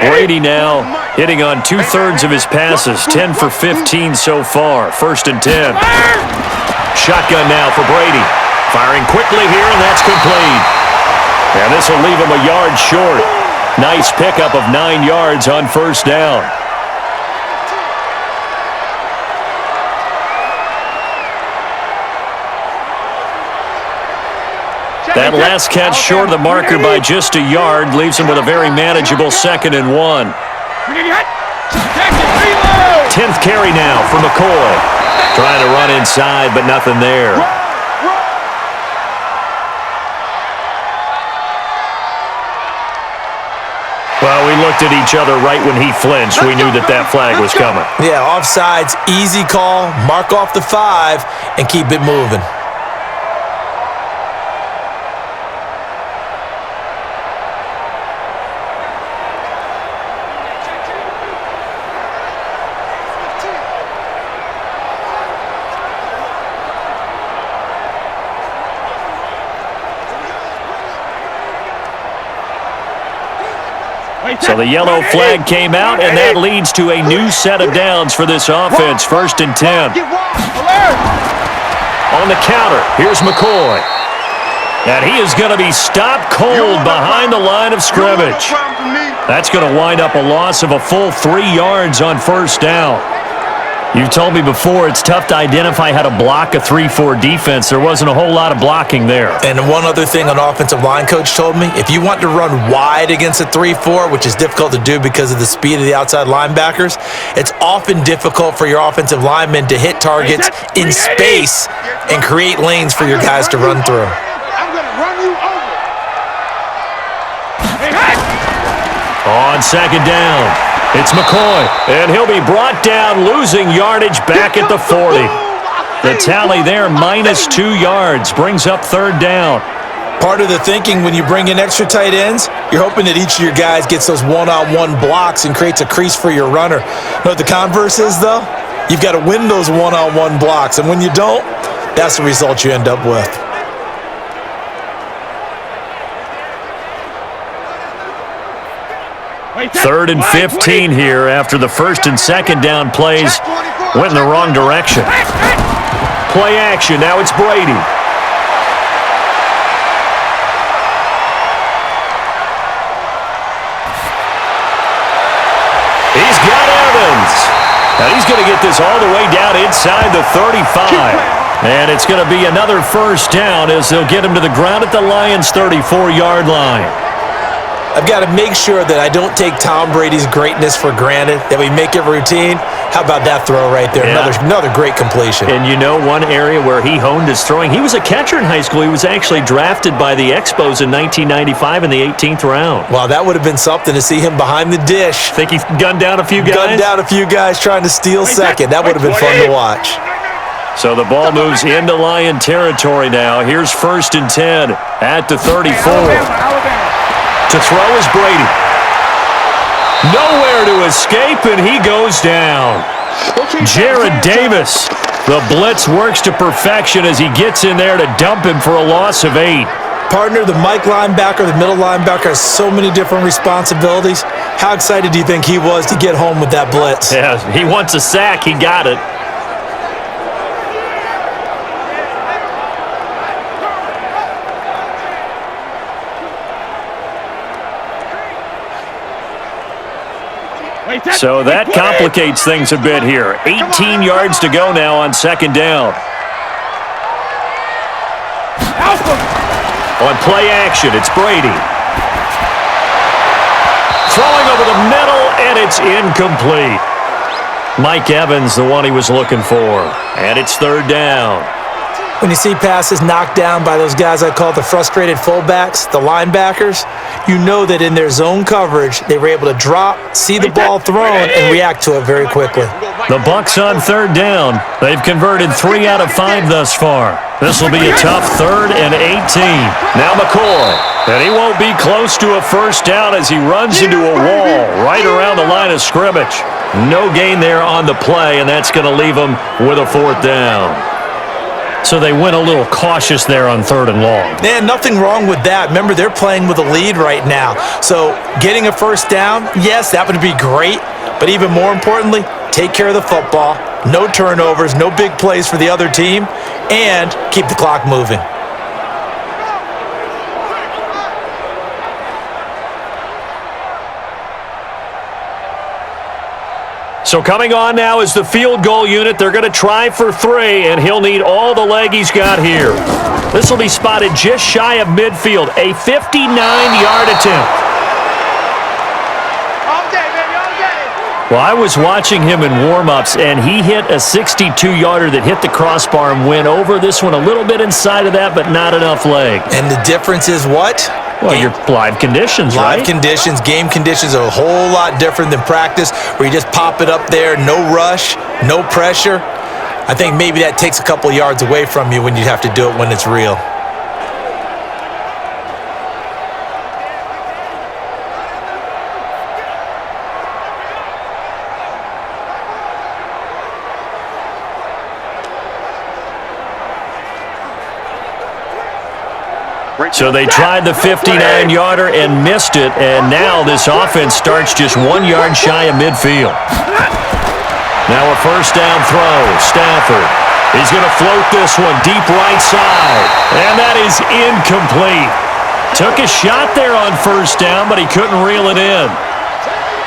Brady now hitting on 2/3 of his passes, 10 for 15 so far. 1st and 10. Shotgun now for Brady. Firing quickly here, and that's complete. And this will leave him a yard short. Nice pickup of 9 yards on 1st down. That last catch short of the marker by just a yard leaves him with a very manageable 2nd and 1. 10th carry now for McCoy. Trying to run inside, but nothing there. Well, we looked at each other right when he flinched. We knew that that flag was coming. Yeah, offsides, easy call, mark off the 5, and keep it moving. So the yellow flag came out, and that leads to a new set of downs for this offense. 1st and 10. On the counter, here's McCoy. And he is going to be stopped cold behind the line of scrimmage. That's going to wind up a loss of a full 3 yards on 1st down. You've told me before it's tough to identify how to block a 3-4 defense. There wasn't a whole lot of blocking there. And one other thing an offensive line coach told me, if you want to run wide against a 3-4, which is difficult to do because of the speed of the outside linebackers, it's often difficult for your offensive linemen to hit targets in space and create lanes for your guys to run through. I'm going to run you over. On 2nd down. It's McCoy, and he'll be brought down, losing yardage back at the 40. The tally there, -2 yards, brings up 3rd down. Part of the thinking when you bring in extra tight ends, you're hoping that each of your guys gets those one-on-one blocks and creates a crease for your runner. You know what the converse is, though? You've got to win those one-on-one blocks, and when you don't, that's the result you end up with. 3rd and 15 here after the 1st and 2nd down plays went in the wrong direction. Play action. Now it's Brady. He's got Evans. Now he's going to get this all the way down inside the 35. And it's going to be another 1st down as they'll get him to the ground at the Lions' 34-yard line. I've got to make sure that I don't take Tom Brady's greatness for granted, that we make it routine. How about that throw right there? Yeah. Another great completion. And you know one area where he honed his throwing, he was a catcher in high school. He was actually drafted by the Expos in 1995 in the 18th round. Wow, that would have been something to see him behind the dish. Think he gunned down a few guys? Gunned down a few guys trying to steal second. That would have been fun to watch. So the ball moves into Lion territory now. Here's 1st and 10 at the 34. To throw is Brady. Nowhere to escape, and he goes down. Jared Davis. The blitz works to perfection as he gets in there to dump him for a loss of 8. Partner, the Mike linebacker, the middle linebacker has so many different responsibilities. How excited do you think he was to get home with that blitz? Yeah, he wants a sack. He got it. So that complicates things a bit here. 18 yards to go now on 2nd down. On play action, it's Brady. Throwing over the middle, and it's incomplete. Mike Evans, the one he was looking for. And it's 3rd down. When you see passes knocked down by those guys I call the frustrated fullbacks, the linebackers, you know that in their zone coverage, they were able to drop, see the ball thrown, and react to it very quickly. The Bucs on 3rd down. They've converted 3 out of 5 thus far. This will be a tough 3rd and 18. Now McCoy. And he won't be close to a 1st down as he runs into a wall right around the line of scrimmage. No gain there on the play, and that's going to leave him with a 4th down. So they went a little cautious there on 3rd and long. Man, nothing wrong with that. Remember, they're playing with a lead right now. So getting a first down, yes, that would be great. But even more importantly, take care of the football. No turnovers, no big plays for the other team, and keep the clock moving. So coming on now is the field goal unit. They're going to try for 3, and he'll need all the leg he's got here. This will be spotted just shy of midfield, a 59-yard attempt. All day, baby, all day. Well, I was watching him in warm-ups, and he hit a 62-yarder that hit the crossbar and went over. This one a little bit inside of that, but not enough leg. And the difference is what? Well, your live conditions, right? Live conditions, game conditions are a whole lot different than practice where you just pop it up there, no rush, no pressure. I think maybe that takes a couple yards away from you when you have to do it when it's real. So they tried the 59-yarder and missed it, and now this offense starts just 1 yard shy of midfield. Now a first down throw. Stafford. He's going to float this one deep right side, and that is incomplete. Took a shot there on first down, but he couldn't reel it in.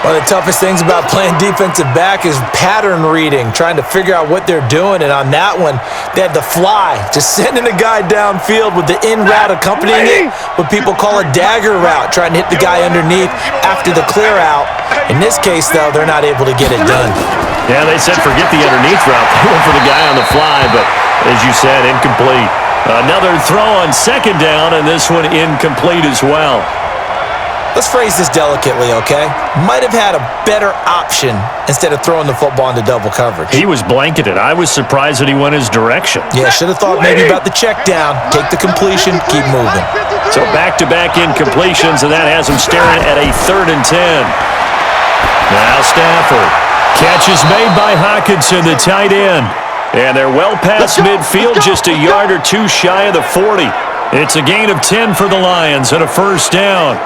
One of the toughest things about playing defensive back is pattern reading, trying to figure out what they're doing. And on that one, they had to fly, just sending a guy downfield with the in route accompanying it, what people call a dagger route, trying to hit the guy underneath after the clear out. In this case, though, they're not able to get it done. Yeah, they said forget the underneath route. They went for the guy on the fly, but as you said, incomplete. Another throw on second down, and this one incomplete as well. Let's phrase this delicately, okay? Might have had a better option instead of throwing the football into double coverage. He was blanketed. I was surprised that he went his direction. Yeah, should have thought maybe about the check down, take the completion, keep moving. So back-to-back incompletions, and that has him staring at a 3rd and 10. Now Stafford. Catch is made by Hockenson, the tight end. And they're well past midfield, just a yard or 2 shy of the 40. It's a gain of 10 for the Lions and a first down.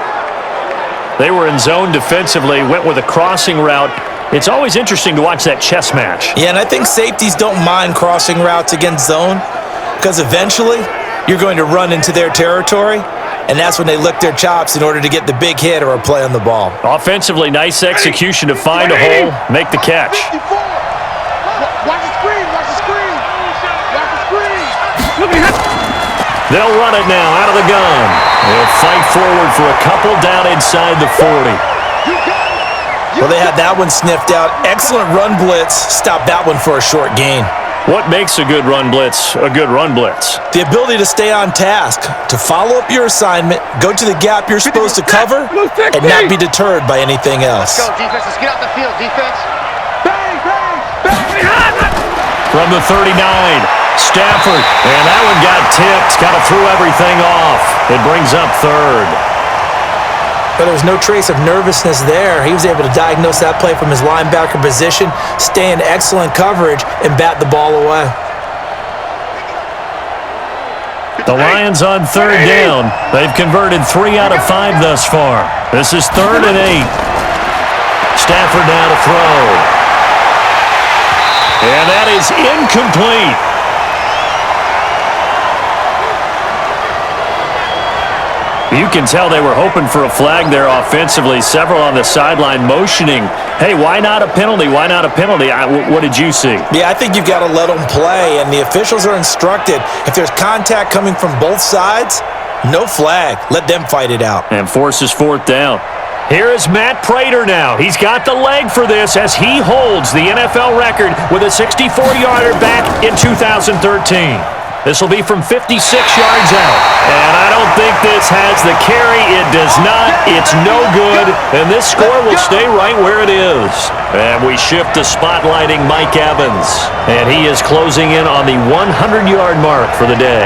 They were in zone defensively, went with a crossing route. It's always interesting to watch that chess match. Yeah, and I think safeties don't mind crossing routes against zone because eventually you're going to run into their territory, and that's when they lick their chops in order to get the big hit or a play on the ball. Offensively, nice execution to find a hole, make the catch. Watch the screen, watch the screen. Watch the screen. They'll run it now out of the gun. They'll fight forward for a couple down inside the 40. Well, they had that one sniffed out. Excellent run blitz. Stop that one for a short gain. What makes a good run blitz a good run blitz? The ability to stay on task, to follow up your assignment, go to the gap you're supposed to cover, and not be deterred by anything else. Let's go, defense. Let's get out the field, defense. Bang, bang, bang. From the 39, Stafford, and that one got tipped, kind of threw everything off. It brings up 3rd. But there was no trace of nervousness there. He was able to diagnose that play from his linebacker position, stay in excellent coverage, and bat the ball away. The Lions on 3rd down. They've converted 3 out of 5 thus far. This is 3rd and 8. Stafford now to throw. And that is incomplete. You can tell they were hoping for a flag there offensively. Several on the sideline motioning, hey, why not a penalty? Why not a penalty? What did you see? Yeah, I think you've got to let them play, and the officials are instructed. If there's contact coming from both sides, no flag. Let them fight it out. And forces 4th down. Here is Matt Prater now. He's got the leg for this as he holds the NFL record with a 64-yarder back in 2013. This will be from 56 yards out. And I don't think this has the carry. It does not. It's no good. And this score will stay right where it is. And we shift to spotlighting Mike Evans. And he is closing in on the 100-yard mark for the day.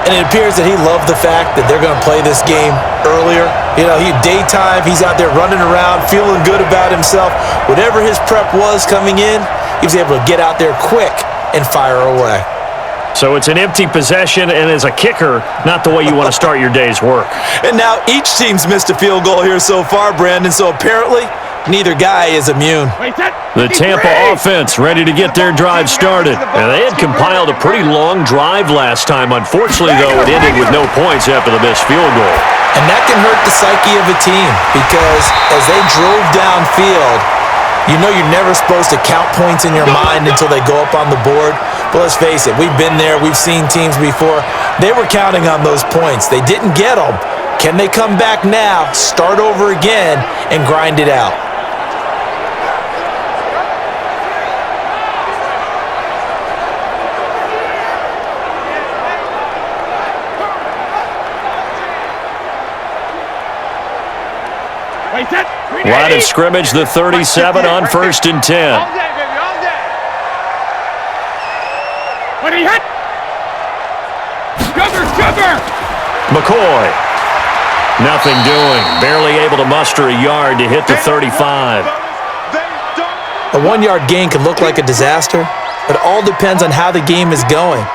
And it appears that he loved the fact that they're going to play this game earlier. You know, daytime, he's out there running around, feeling good about himself. Whatever his prep was coming in, he was able to get out there quick and fire away. So it's an empty possession, and as a kicker, not the way you want to start your day's work. And now each team's missed a field goal here so far, Brandon, so apparently neither guy is immune. The Tampa offense ready to get their drive started. And they had compiled a pretty long drive last time. Unfortunately, though, it ended with no points after the missed field goal. And that can hurt the psyche of a team because as they drove downfield, you know you're never supposed to count points in your mind until they go up on the board. But let's face it, we've been there. We've seen teams before. They were counting on those points. They didn't get them. Can they come back now, start over again, and grind it out? Line of scrimmage, the 37 on 1st and 10. McCoy. Nothing doing. Barely able to muster a yard to hit the 35. A 1-yard gain can look like a disaster. It all depends on how the game is going.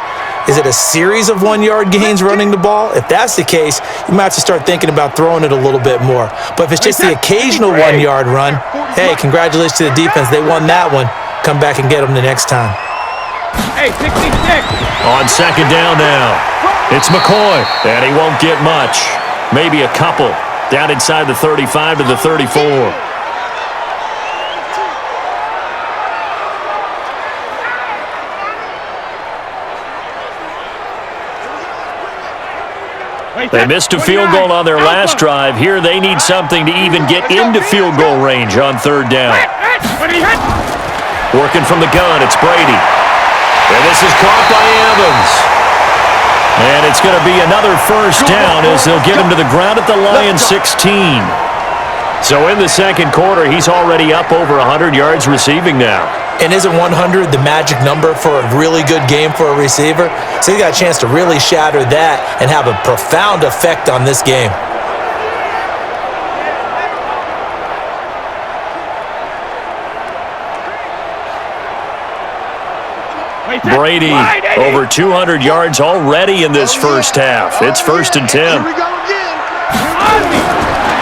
Is it a series of 1-yard gains running the ball? If that's the case, you might have to start thinking about throwing it a little bit more. But if it's just the occasional 1-yard run, hey, congratulations to the defense. They won that one. Come back and get them the next time. Hey, 66. On 2nd down now. It's McCoy, and he won't get much. Maybe a couple. Down inside the 35 to the 34. They missed a field goal on their last drive. Here they need something to even get into field goal range on 3rd down. Working from the gun, it's Brady. And this is caught by Evans. And it's going to be another 1st down as they'll get him to the ground at the Lions 16. So in the 2nd quarter, he's already up over 100 yards receiving now. And isn't 100 the magic number for a really good game for a receiver? So he got a chance to really shatter that and have a profound effect on this game. Brady, over 200 yards already in this first half. It's 1st and 10.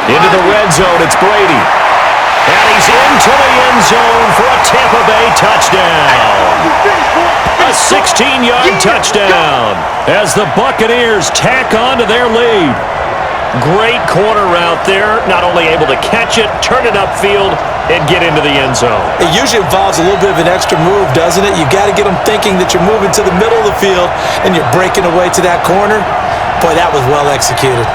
Into the red zone, it's Brady. And he's into the end zone for a Tampa Bay touchdown. A 16-yard touchdown as the Buccaneers tack on to their lead. Great corner route there. Not only able to catch it, turn it upfield, and get into the end zone. It usually involves a little bit of an extra move, doesn't it? You've got to get them thinking that you're moving to the middle of the field and you're breaking away to that corner. Boy, that was well executed.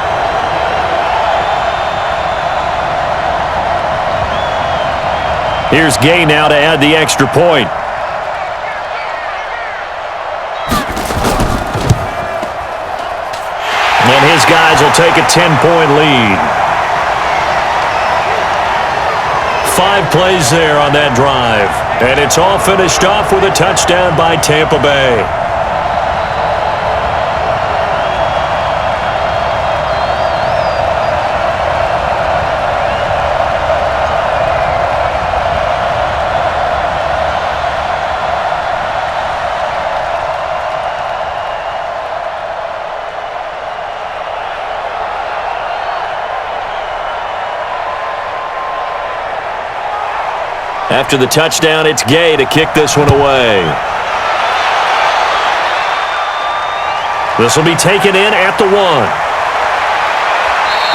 Here's Gay now to add the extra point. And his guys will take a 10-point lead. 5 plays there on that drive. And it's all finished off with a touchdown by Tampa Bay. After the touchdown, it's Gay to kick this one away. This will be taken in at the 1.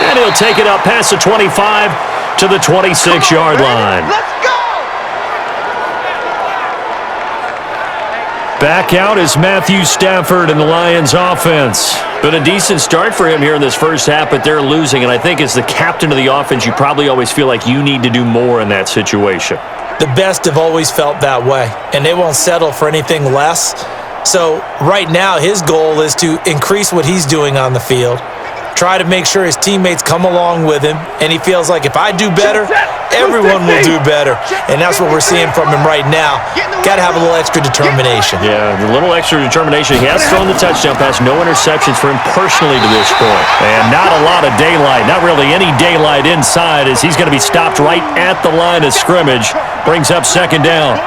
And he'll take it up past the 25 to the 26-yard line. Let's go! Back out is Matthew Stafford in the Lions offense. Been a decent start for him here in this first half, but they're losing. And I think as the captain of the offense, you probably always feel like you need to do more in that situation. The best have always felt that way, and they won't settle for anything less. So right now, his goal is to increase what he's doing on the field, try to make sure his teammates come along with him, and he feels like if I do better, everyone will do better. And that's what we're seeing from him right now. Got to have a little extra determination. Yeah, a little extra determination. He has thrown the touchdown pass. No interceptions for him personally to this point. And not a lot of daylight. Not really any daylight inside as he's going to be stopped right at the line of scrimmage. Brings up 2nd down.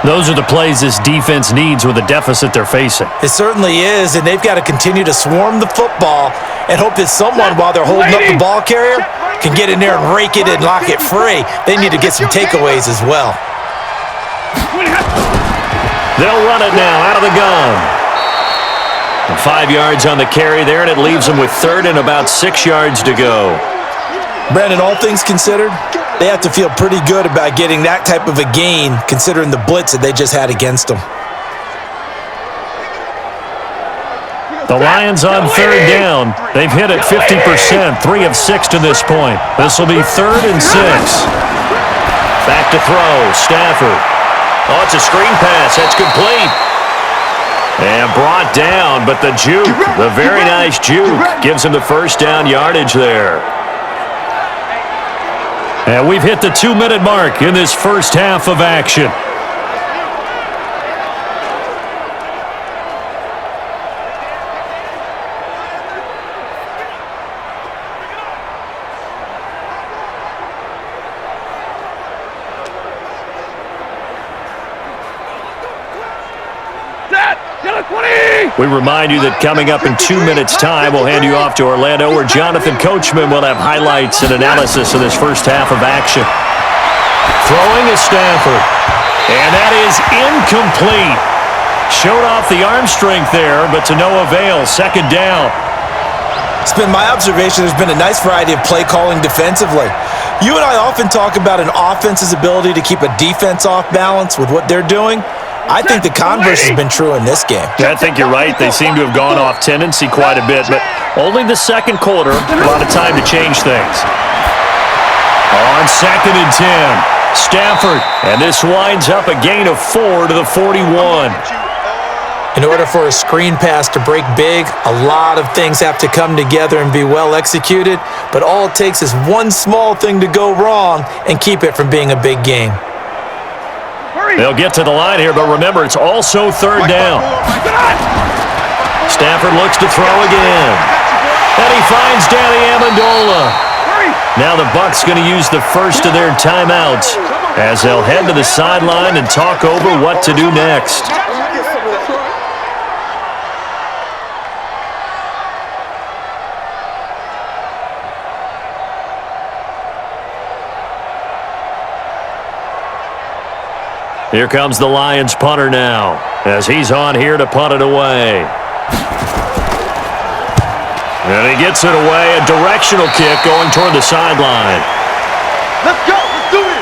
Those are the plays this defense needs with the deficit they're facing. It certainly is, and they've got to continue to swarm the football and hope that someone, while they're holding up the ball carrier, can get in there and rake it and lock it free. They need to get some takeaways as well. They'll run it now out of the gun. And 5 yards on the carry there, and it leaves them with third and about 6 yards to go. Brandon, all things considered, they have to feel pretty good about getting that type of a gain considering the blitz that they just had against them. The Lions on third down. They've hit it 50%, 3 of 6 to this point. This will be 3rd and 6. Back to throw, Stafford. Oh, it's a screen pass. That's complete. And brought down, but the juke, the very nice juke, gives him the first down yardage there. And we've hit the 2-minute mark in this first half of action. We remind you that coming up in 2 minutes' time, we'll hand you off to Orlando, where Jonathan Coachman will have highlights and analysis of this first half of action. Throwing is Stafford, and that is incomplete. Showed off the arm strength there, but to no avail. Second down. It's been my observation there's been a nice variety of play calling defensively. You and I often talk about an offense's ability to keep a defense off balance with what they're doing. I think the converse has been true in this game. Yeah, I think you're right. They seem to have gone off tendency quite a bit, but only the second quarter, a lot of time to change things. On 2nd and 10, Stafford, and this winds up a gain of 4 to the 41. In order for a screen pass to break big, a lot of things have to come together and be well executed, but all it takes is one small thing to go wrong and keep it from being a big game. They'll get to the line here, but remember, it's also third down. Stafford looks to throw again. And he finds Danny Amendola. Now the Bucs going to use the first of their timeouts as they'll head to the sideline and talk over what to do next. Here comes the Lions punter now, as he's on here to punt it away. And he gets it away, a directional kick going toward the sideline. Let's go. Let's do it.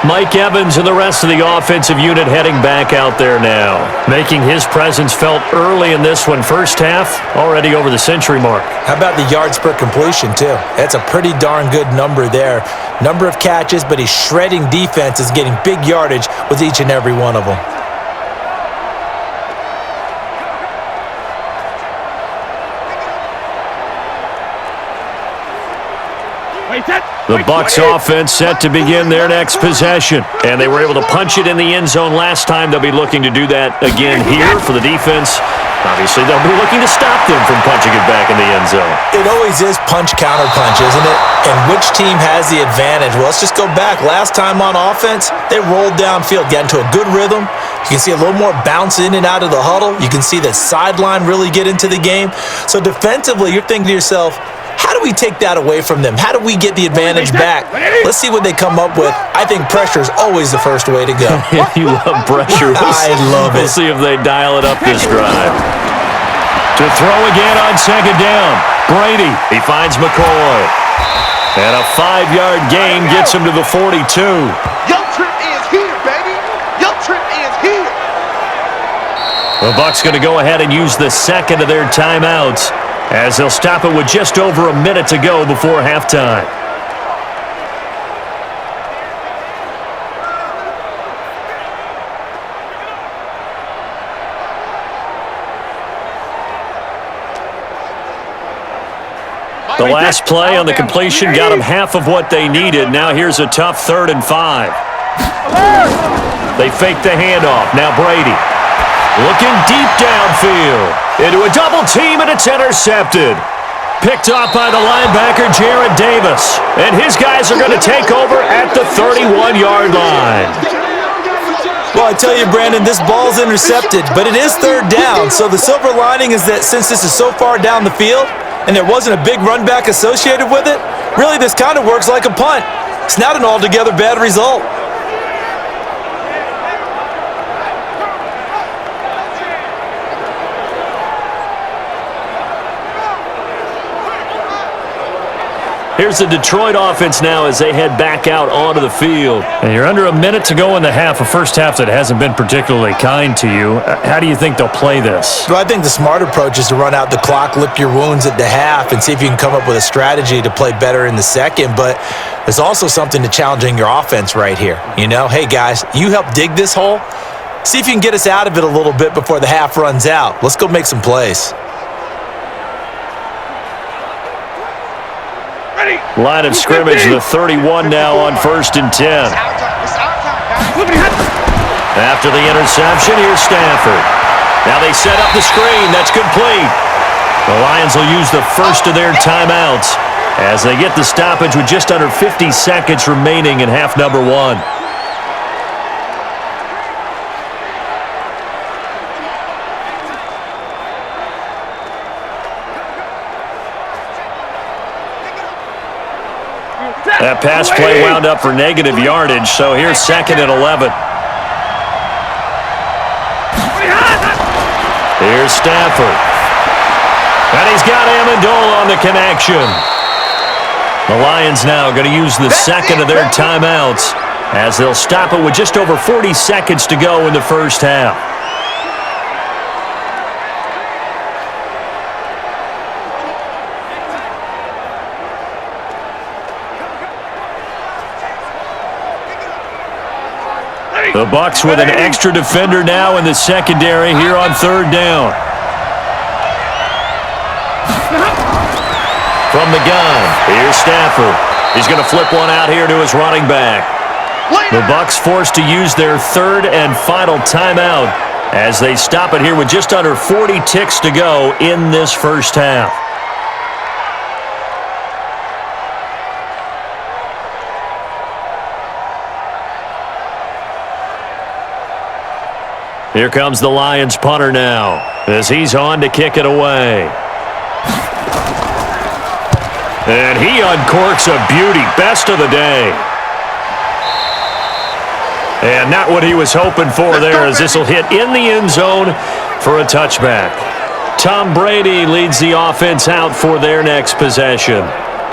Mike Evans and the rest of the offensive unit heading back out there now, making his presence felt early in this one. First half, already over the century mark. How about the yards per completion, too? That's a pretty darn good number there. Number of catches, but he's shredding defenses, getting big yardage with each and every one of them. The Bucs offense set to begin their next possession. And they were able to punch it in the end zone last time. They'll be looking to do that again here for the defense. Obviously, they'll be looking to stop them from punching it back in the end zone. It always is punch-counter-punch, isn't it? And which team has the advantage? Well, let's just go back. Last time on offense, they rolled downfield, got into a good rhythm. You can see a little more bounce in and out of the huddle. You can see the sideline really get into the game. So defensively, you're thinking to yourself, how do we take that away from them? How do we get the advantage back? Let's see what they come up with. I think pressure is always the first way to go. You love pressure. I love it. We'll see if they dial it up this drive. To throw again on second down. Brady, he finds McCoy. And a 5-yard gain gets him to the 42. Your trip is here, baby. Your trip is here. The Bucs going to go ahead and use the second of their timeouts, as they'll stop it with just over a minute to go before halftime. The last play on the completion got them half of what they needed. Now here's a tough 3rd and 5. They fake the handoff. Now Brady looking deep downfield into a double team, and it's intercepted. picked off by the linebacker, Jared Davis. And his guys are going to take over at the 31-yard line. Well, I tell you, Brandon, this ball's intercepted, but it is third down. So the silver lining is that since this is so far down the field and there wasn't a big run back associated with it, really this kind of works like a punt. It's not an altogether bad result. Here's the Detroit offense now as they head back out onto the field. And you're under a minute to go in the half, a first half that hasn't been particularly kind to you. How do you think they'll play this? Well, I think the smart approach is to run out the clock, lick your wounds at the half, and see if you can come up with a strategy to play better in the second. But there's also something to challenging your offense right here. You know, hey, guys, you help dig this hole. See if you can get us out of it a little bit before the half runs out. Let's go make some plays. Line of scrimmage, the 31 now on 1st and 10. After the interception, here's Stafford. Now they set up the screen. That's complete. The Lions will use the first of their timeouts as they get the stoppage with just under 50 seconds remaining in half number 1. That pass play wound up for negative yardage, so here's 2nd and 11. Here's Stafford. And he's got Amendola on the connection. The Lions now going to use the second of their timeouts as they'll stop it with just over 40 seconds to go in the first half. The Bucs with an extra defender now in the secondary here on 3rd down. From the gun, here's Stafford. He's going to flip one out here to his running back. The Bucs forced to use their 3rd and final timeout as they stop it here with just under 40 ticks to go in this first half. Here comes the Lions punter now as he's on to kick it away. And he uncorks a beauty. Best of the day. And not what he was hoping for there as this will hit in the end zone for a touchback. Tom Brady leads the offense out for their next possession.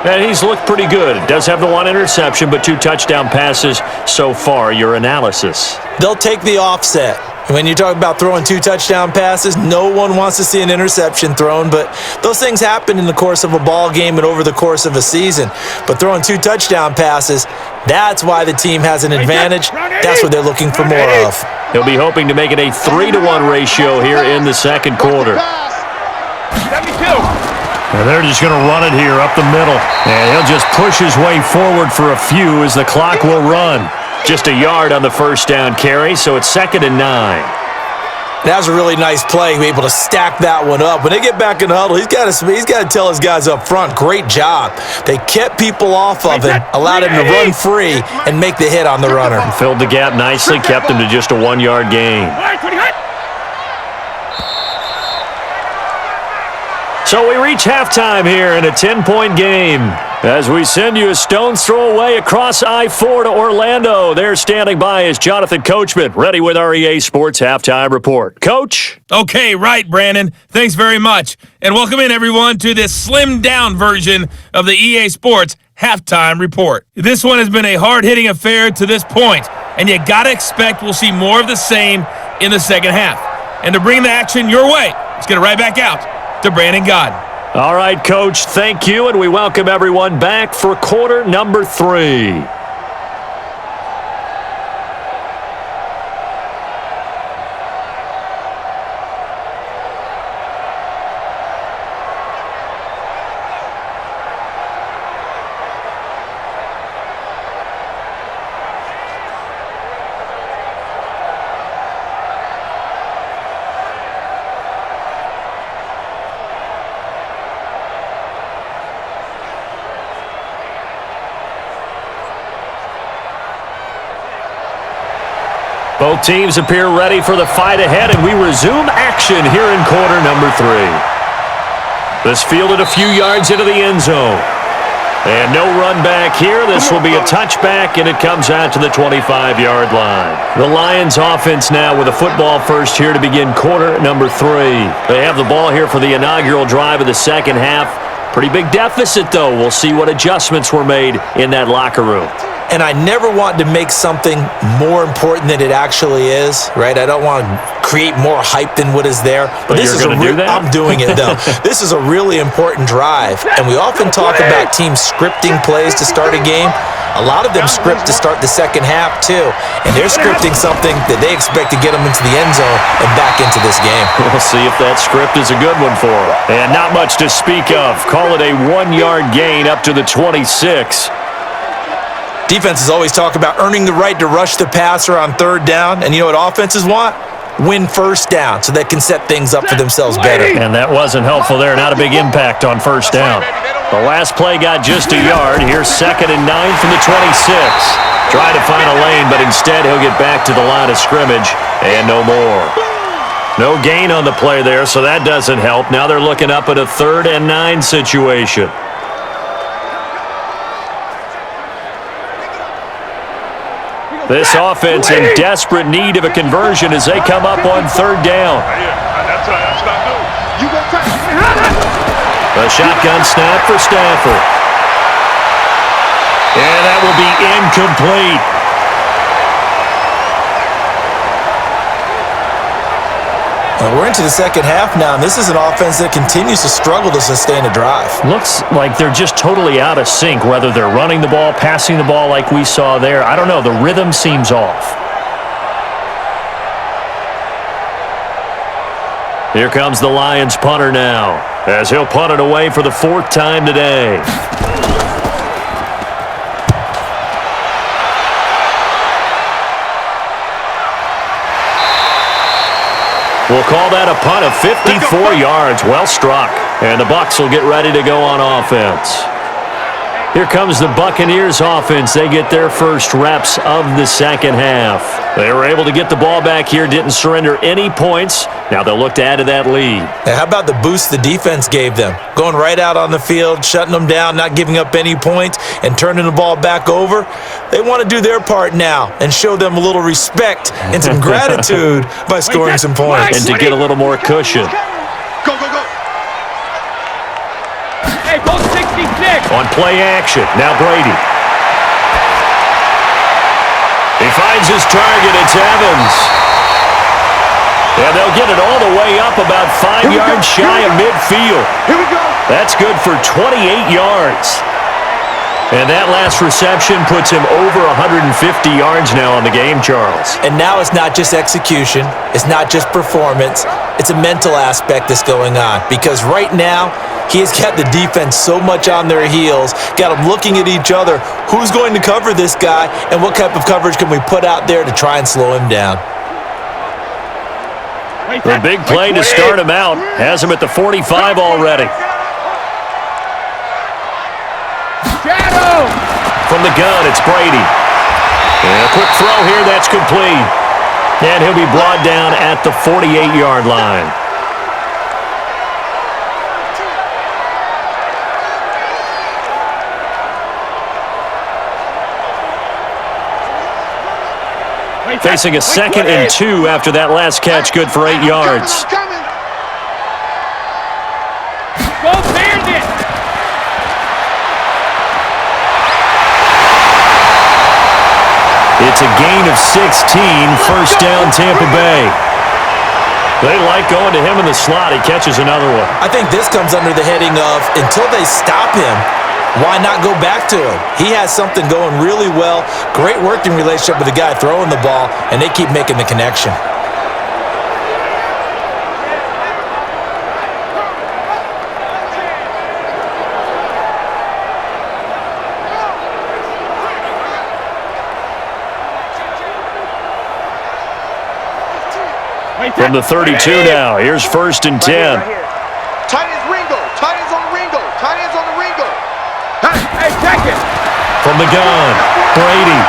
And he's looked pretty good. Does have the 1 interception, but 2 touchdown passes so far. Your analysis? They'll take the offset. When you talk about throwing 2 touchdown passes, no one wants to see an interception thrown, but those things happen in the course of a ball game and over the course of a season. But throwing 2 touchdown passes, that's why the team has an advantage. That's what they're looking for more of. He'll be hoping to make it a 3-to-1 ratio here in the second quarter. And they're just going to run it here up the middle. And he'll just push his way forward for a few as the clock will run. Just a yard on the first down carry, so it's 2nd and 9. That was a really nice play, able to stack that one up. When they get back in the huddle, he's got to tell his guys up front, great job. They kept people off of him, allowed him to run free and make the hit on the runner. Filled the gap nicely, kept him to just a 1-yard gain. So we reach halftime here in a 10-point game as we send you a stone's throw away across I-4 to Orlando. There standing by is Jonathan Coachman, ready with our EA Sports Halftime Report. Coach? Okay, right, Brandon. Thanks very much. And welcome in, everyone, to this slimmed-down version of the EA Sports Halftime Report. This one has been a hard-hitting affair to this point, and you got to expect we'll see more of the same in the second half. And to bring the action your way, let's get it right back out to Brandon Godden. All right, Coach, thank you, and we welcome everyone back for quarter number 3. Both teams appear ready for the fight ahead, and we resume action here in quarter number 3. This fielded a few yards into the end zone. And no run back here. This will be a touchback, and it comes out to the 25-yard line. The Lions offense now with a football first here to begin quarter number 3. They have the ball here for the inaugural drive of the second half. Pretty big deficit, though. We'll see what adjustments were made in that locker room. And I never want to make something more important than it actually is, right? I don't want to create more hype than what is there. But this you're going to do that? I'm doing it, though. This is a really important drive. And we often talk about teams scripting plays to start a game. A lot of them script to start the second half, too. And they're scripting something that they expect to get them into the end zone and back into this game. We'll see if that script is a good one for them. And not much to speak of. Call it a 1-yard gain up to the 26. Defenses always talk about earning the right to rush the passer on third down. And you know what offenses want? Win first down so they can set things up for themselves better. And that wasn't helpful there. Not a big impact on first down. The last play got just a yard. Here's 2nd and 9 from the 26. Try to find a lane, but instead he'll get back to the line of scrimmage and no more. No gain on the play there, so that doesn't help. Now they're looking up at a 3rd and 9 situation. This offense in desperate need of a conversion as they come up on 3rd down. A shotgun snap for Stafford. And that will be incomplete. Well, we're into the second half now, and this is an offense that continues to struggle to sustain a drive. Looks like they're just totally out of sync, whether they're running the ball, passing the ball like we saw there. I don't know. The rhythm seems off. Here comes the Lions punter now, as he'll punt it away for the 4th time today. We'll call that a punt of 54 yards. Well struck. And the Bucs will get ready to go on offense. Here comes the Buccaneers offense. They get their first reps of the second half. They were able to get the ball back here, didn't surrender any points. Now they'll look to add to that lead. And how about the boost the defense gave them? Going right out on the field, shutting them down, not giving up any points, and turning the ball back over. They want to do their part now and show them a little respect and some gratitude by scoring some points. And to get a little more cushion. Go, go, go. Hey, go 66. On play action, now Brady. He finds his target, it's Evans. And they'll get it all the way up about 5 yards shy of midfield. Here we go. That's good for 28 yards. And that last reception puts him over 150 yards now on the game, Charles. And now it's not just execution. It's not just performance. It's a mental aspect that's going on. Because right now, he has got the defense so much on their heels, got them looking at each other. Who's going to cover this guy, and what type of coverage can we put out there to try and slow him down? The big play to start him out has him at the 45 already. From the gun, it's Brady. And a quick throw here, that's complete. And he'll be brought down at the 48-yard line. Facing a 2nd and 2 after that last catch, good for 8 yards. Go Bandit. It's a gain of 16, first down Tampa Bay. They like going to him in the slot. He catches another one. I think this comes under the heading of, until they stop him, why not go back to him? He has something going really well. Great working relationship with the guy throwing the ball, and they keep making the connection. From the 32 now, here's 1st and 10. Tight ends Ringo. Tight ends on the Ringo. Tight ends on the Ringo. Hey, check it. From the gun, Brady.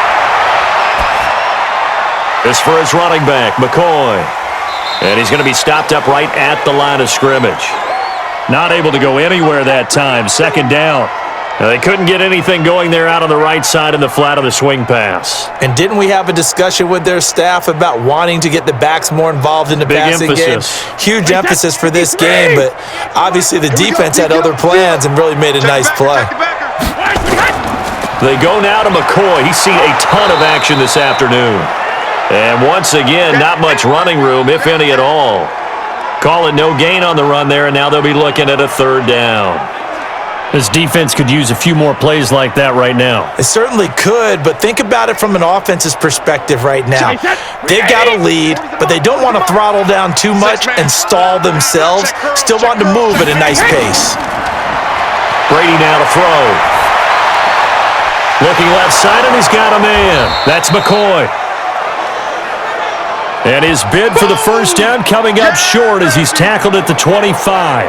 This for his running back, McCoy. And he's going to be stopped up right at the line of scrimmage. Not able to go anywhere that time. Second down. Now, they couldn't get anything going there out on the right side in the flat of the swing pass. And didn't we have a discussion with their staff about wanting to get the backs more involved in the passing game? Huge emphasis for this game, but obviously the defense had other plans and really made a nice play. They go now to McCoy. He's seen a ton of action this afternoon. And once again, not much running room, if any at all. Call it no gain on the run there, and now they'll be looking at a third down. This defense could use a few more plays like that right now. It certainly could, but think about it from an offense's perspective right now. They've got a lead, but they don't want to throttle down too much and stall themselves. Still want to move at a nice pace. Brady now to throw. Looking left side, and he's got a man. That's McCoy. And his bid for the first down coming up short as he's tackled at the 25.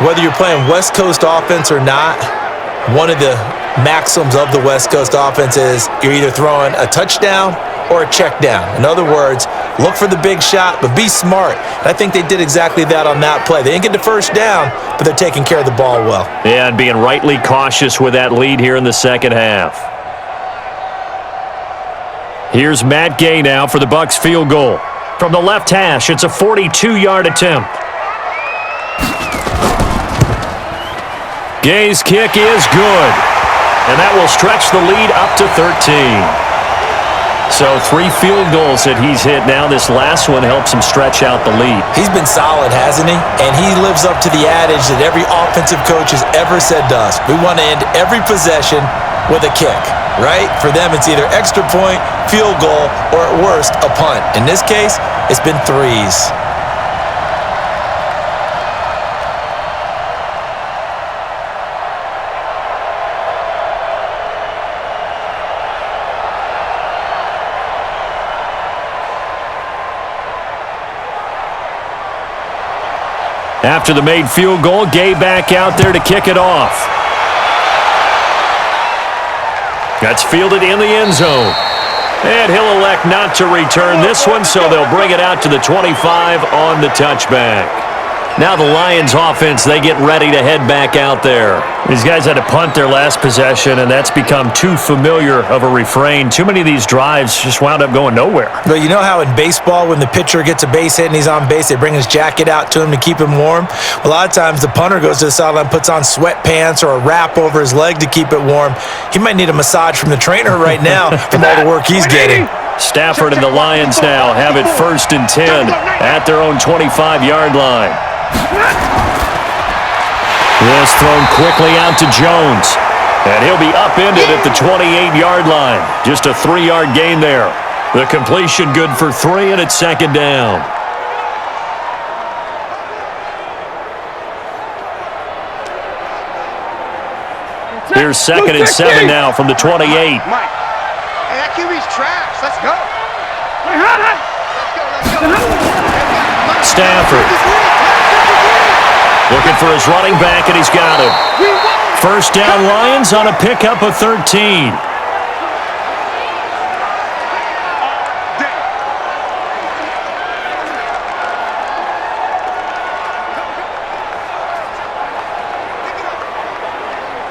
Whether you're playing West Coast offense or not, one of the maxims of the West Coast offense is you're either throwing a touchdown or a check down. In other words, look for the big shot, but be smart. And I think they did exactly that on that play. They didn't get the first down, but they're taking care of the ball well. Yeah, and being rightly cautious with that lead here in the second half. Here's Matt Gay now for the Bucs field goal. From the left hash, it's a 42-yard attempt. Gay's kick is good. And that will stretch the lead up to 13. So 3 field goals that he's hit now. This last one helps him stretch out the lead. He's been solid, hasn't he? And he lives up to the adage that every offensive coach has ever said to us. We want to end every possession with a kick, right? For them, it's either extra point, field goal, or at worst, a punt. In this case, it's been 3s. After the made field goal, Gay back out there to kick it off. That's fielded in the end zone. And he'll elect not to return this one, so they'll bring it out to the 25 on the touchback. Now the Lions offense, they get ready to head back out there. These guys had to punt their last possession, and that's become too familiar of a refrain. Too many of these drives just wound up going nowhere. But you know how in baseball, when the pitcher gets a base hit and he's on base, they bring his jacket out to him to keep him warm? A lot of times the punter goes to the sideline, puts on sweatpants or a wrap over his leg to keep it warm. He might need a massage from the trainer right now from all the work he's getting. Stafford and the Lions now have it 1st and 10 at their own 25-yard line. This thrown quickly out to Jones. And he'll be upended at the 28-yard line. Just a 3-yard gain there. The completion good for 3, and it's 2nd down. Here's 2nd and 7 now from the 28. Mike. Hey, that QB's trash. Let's go. Stafford looking for his running back, and he's got him. 1st down Lions on a pickup of 13.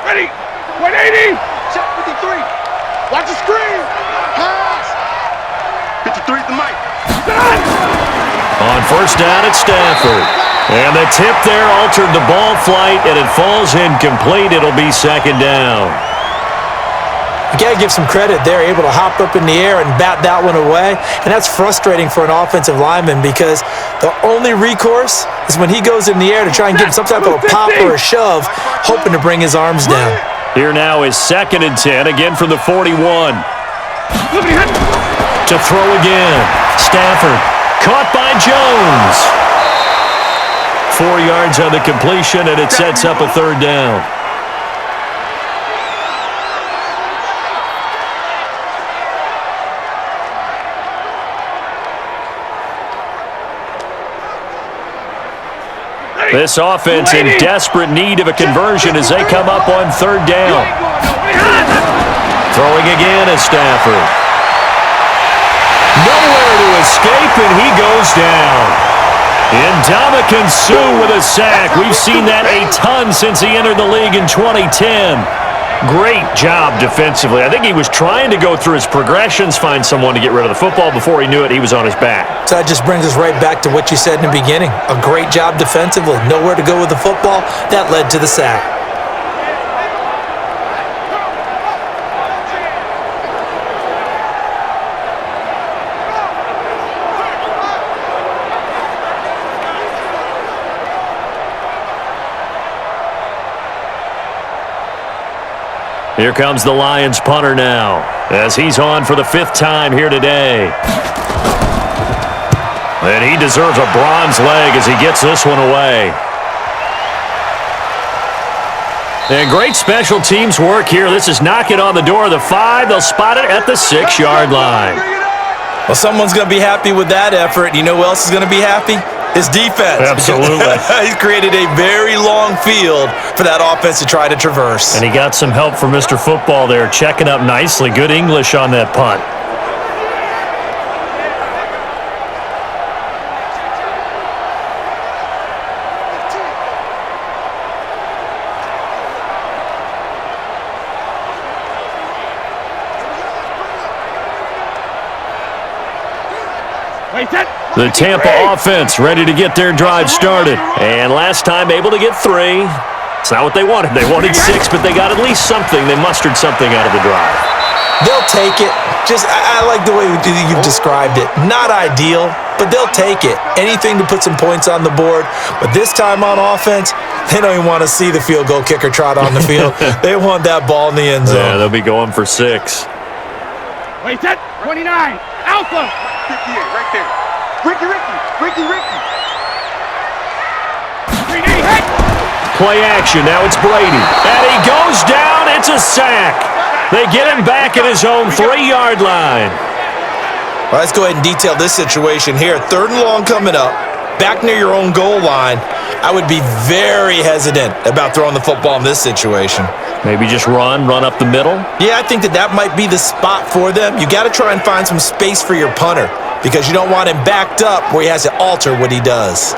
Ready. 180. Check 53. Watch the screen. Pass. 53 at the mic. On 1st down, it's Stafford. And the tip there altered the ball flight, and it falls incomplete. It'll be 2nd down. You got to give some credit. They're able to hop up in the air and bat that one away. And that's frustrating for an offensive lineman because the only recourse is when he goes in the air to try and get some type of a pop or a shove, hoping to bring his arms down. Here now is 2nd and 10, again from the 41. To throw again. Stafford caught by Jones. 4 yards on the completion, and it sets up a 3rd down. This offense in desperate need of a conversion as they come up on 3rd down. Throwing again is Stafford. Nowhere to escape, and he goes down. Ndamukong Suh with a sack. We've seen that a ton since he entered the league in 2010. Great job defensively. I think he was trying to go through his progressions, find someone to get rid of the football. Before he knew it, he was on his back. So that just brings us right back to what you said in the beginning. A great job defensively. Nowhere to go with the football. That led to the sack. Here comes the Lions punter now, as he's on for the 5th time here today. And he deserves a bronze leg as he gets this one away. And great special teams work here. This is knocking on the door of the 5. They'll spot it at the 6-yard line. Well, someone's going to be happy with that effort. You know who else is going to be happy? His defense. Absolutely. He's created a very long field for that offense to try to traverse. And he got some help from Mr. Football there, checking up nicely. Good English on that punt. The Tampa offense ready to get their drive started. And last time able to get 3. It's not what they wanted. They wanted 6, but they got at least something. They mustered something out of the drive. They'll take it. I like the way you've described it. Not ideal, but they'll take it. Anything to put some points on the board. But this time on offense, they don't even want to see the field goal kicker trot on the field. They want that ball in the end zone. Yeah, they'll be going for 6. Wait, set. 29. Alpha. 58, right there. Ricky. Play action. Now it's Brady. And he goes down. It's a sack. They get him back at his own 3-yard line. Well, let's go ahead and detail this situation here. 3rd and long coming up. Back near your own goal line. I would be very hesitant about throwing the football in this situation. Maybe just run up the middle. Yeah, I think that might be the spot for them. You got to try and find some space for your punter because you don't want him backed up where he has to alter what he does.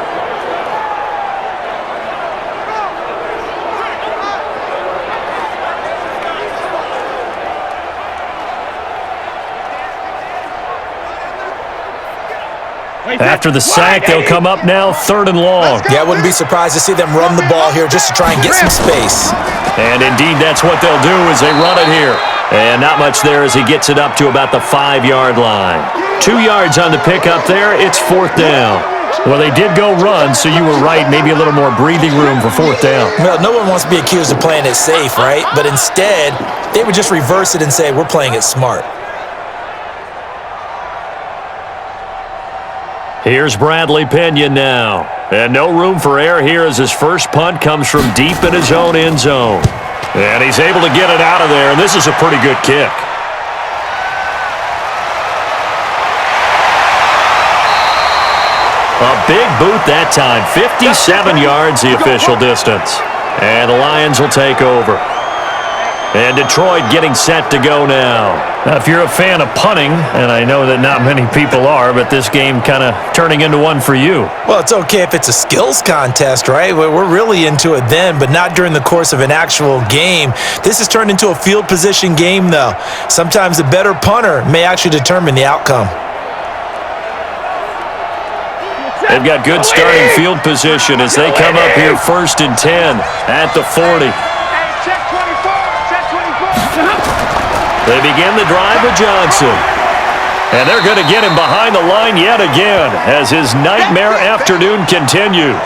After the sack, they'll come up now 3rd and long. Yeah, I wouldn't be surprised to see them run the ball here just to try and get some space. And indeed, that's what they'll do as they run it here. And not much there as he gets it up to about the 5-yard line. 2 yards on the pickup there. It's 4th down. Well, they did go run, so you were right. Maybe a little more breathing room for 4th down. Well, no one wants to be accused of playing it safe, right? But instead, they would just reverse it and say, we're playing it smart. Here's Bradley Pinion now. And no room for error here as his first punt comes from deep in his own end zone. And he's able to get it out of there, and this is a pretty good kick. A big boot that time. 57 yards the official distance. And the Lions will take over. And Detroit getting set to go now. Now, if you're a fan of punting, and I know that not many people are, but this game kind of turning into one for you. Well, it's okay if it's a skills contest, right? We're really into it then, but not during the course of an actual game. This has turned into a field position game, though. Sometimes the better punter may actually determine the outcome. They've got good starting field position as they come up here 1st and 10 at the 40. They begin the drive with Johnson. And they're going to get him behind the line yet again as his nightmare afternoon continues.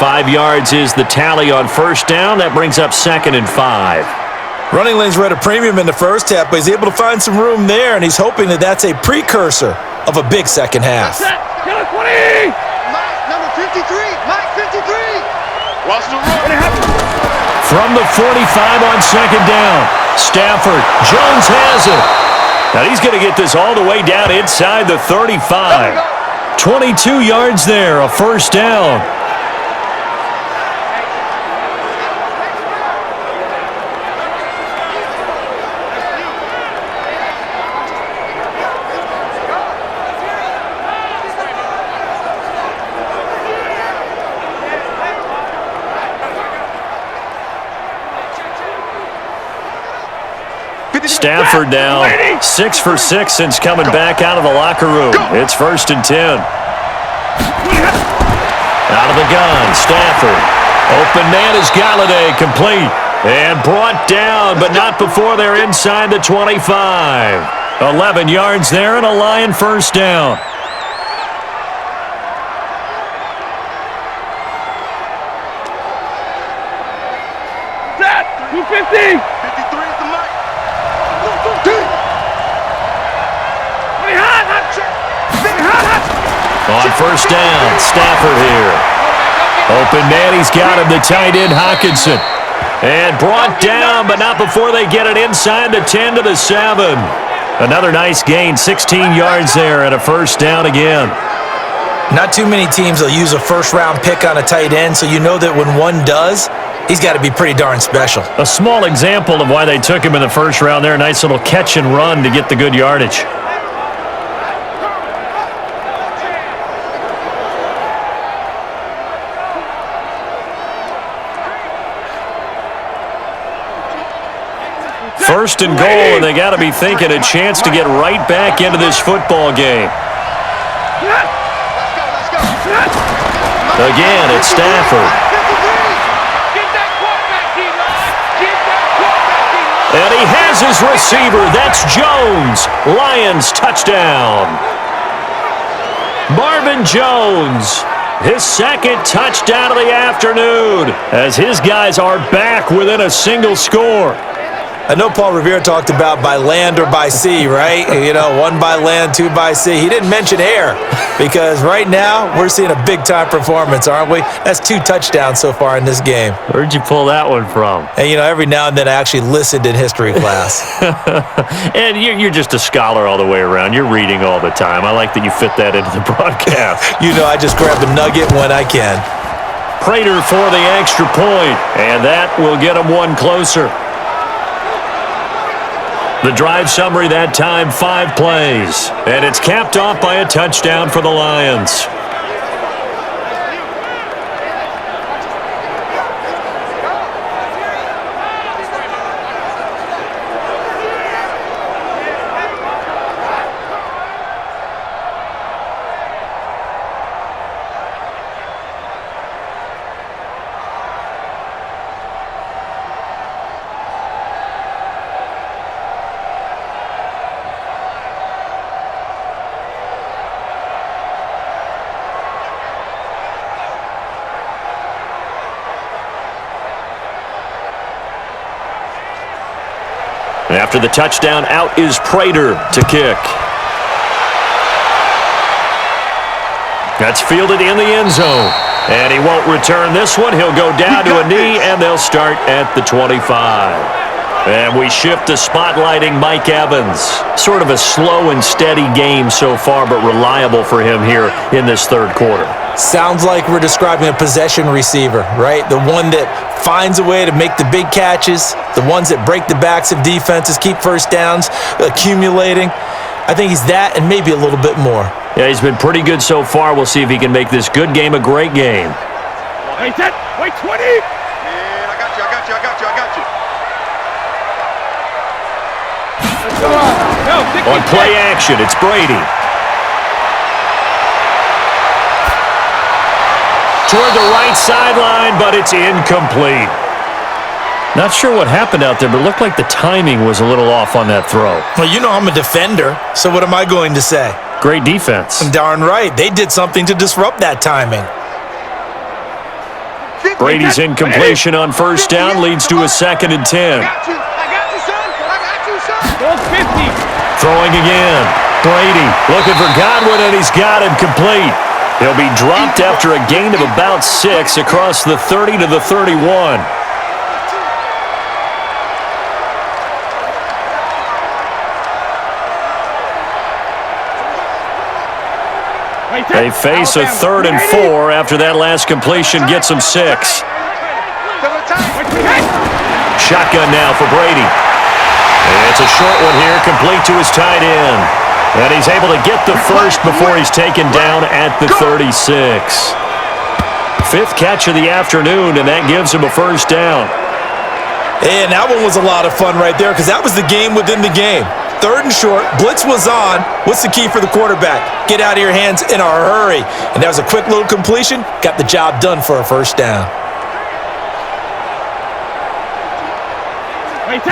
5 yards is the tally on 1st down. That brings up 2nd and 5. Running lanes were at a premium in the first half, but he's able to find some room there, and he's hoping that that's a precursor of a big second half. Number 53, Mike 53. Watch the run. From the 45 on 2nd down. Stafford. Jones has it. Now he's going to get this all the way down inside the 35. 22 yards there, a 1st down. Stafford now 6 for 6 since coming back out of the locker room. It's 1st and 10. Out of the gun, Stafford. Open man is Galladay, complete. And brought down, but not before they're inside the 25. 11 yards there and a Lion first down. Set! 250! 53 is the mic. 250! On first down, Stafford here. Open man, he's got him, the tight end, Hockenson. And brought down, but not before they get it inside the 10 to the 7. Another nice gain, 16 yards there and a first down again. Not too many teams will use a first-round pick on a tight end, so you know that when one does, he's got to be pretty darn special. A small example of why they took him in the first round there. A nice little catch and run to get the good yardage. First and goal, and they got to be thinking a chance to get right back into this football game. Again, it's Stafford. And he has his receiver. That's Jones. Lions touchdown. Marvin Jones, his second touchdown of the afternoon, as his guys are back within a single score. I know Paul Revere talked about by land or by sea, right? You know, 1 by land, 2 by sea. He didn't mention air because right now we're seeing a big-time performance, aren't we? That's 2 touchdowns so far in this game. Where'd you pull that one from? And, you know, every now and then I actually listened in history class. And you're just a scholar all the way around. You're reading all the time. I like that you fit that into the broadcast. You know, I just grab a nugget when I can. Prater for the extra point, and that will get him one closer. The drive summary that time, 5 plays. And it's capped off by a touchdown for the Lions. After the touchdown, out is Prater to kick. That's fielded in the end zone. And he won't return this one. He'll go down to a knee, and they'll start at the 25. And we shift to spotlighting Mike Evans. Sort of a slow and steady game so far, but reliable for him here in this third quarter. Sounds like we're describing a possession receiver, right? The one that finds a way to make the big catches, the ones that break the backs of defenses, keep first downs, accumulating. I think he's that and maybe a little bit more. Yeah, he's been pretty good so far. We'll see if he can make this good game a great game. Wait, 10, wait, 20. Yeah, I got you. On play action, it's Brady. Toward the right sideline, but it's incomplete. Not sure what happened out there, but it looked like the timing was a little off on that throw. Well, you know I'm a defender, so what am I going to say? Great defense. Darn right. They did something to disrupt that timing. Brady's incompletion on first down leads to a 2nd and 10. I got you, son. 50. Throwing again. Brady looking for Godwin, and he's got him complete. He'll be dropped after a gain of about 6 across the 30 to the 31. They face a 3rd and 4 after that last completion gets them 6. Shotgun now for Brady. It's a short one here, complete to his tight end. And he's able to get the first before he's taken down at the 36. 5th catch of the afternoon, and that gives him a first down. And that one was a lot of fun right there because that was the game within the game. 3rd and short, blitz was on. What's the key for the quarterback? Get out of your hands in a hurry. And that was a quick little completion. Got the job done for a first down.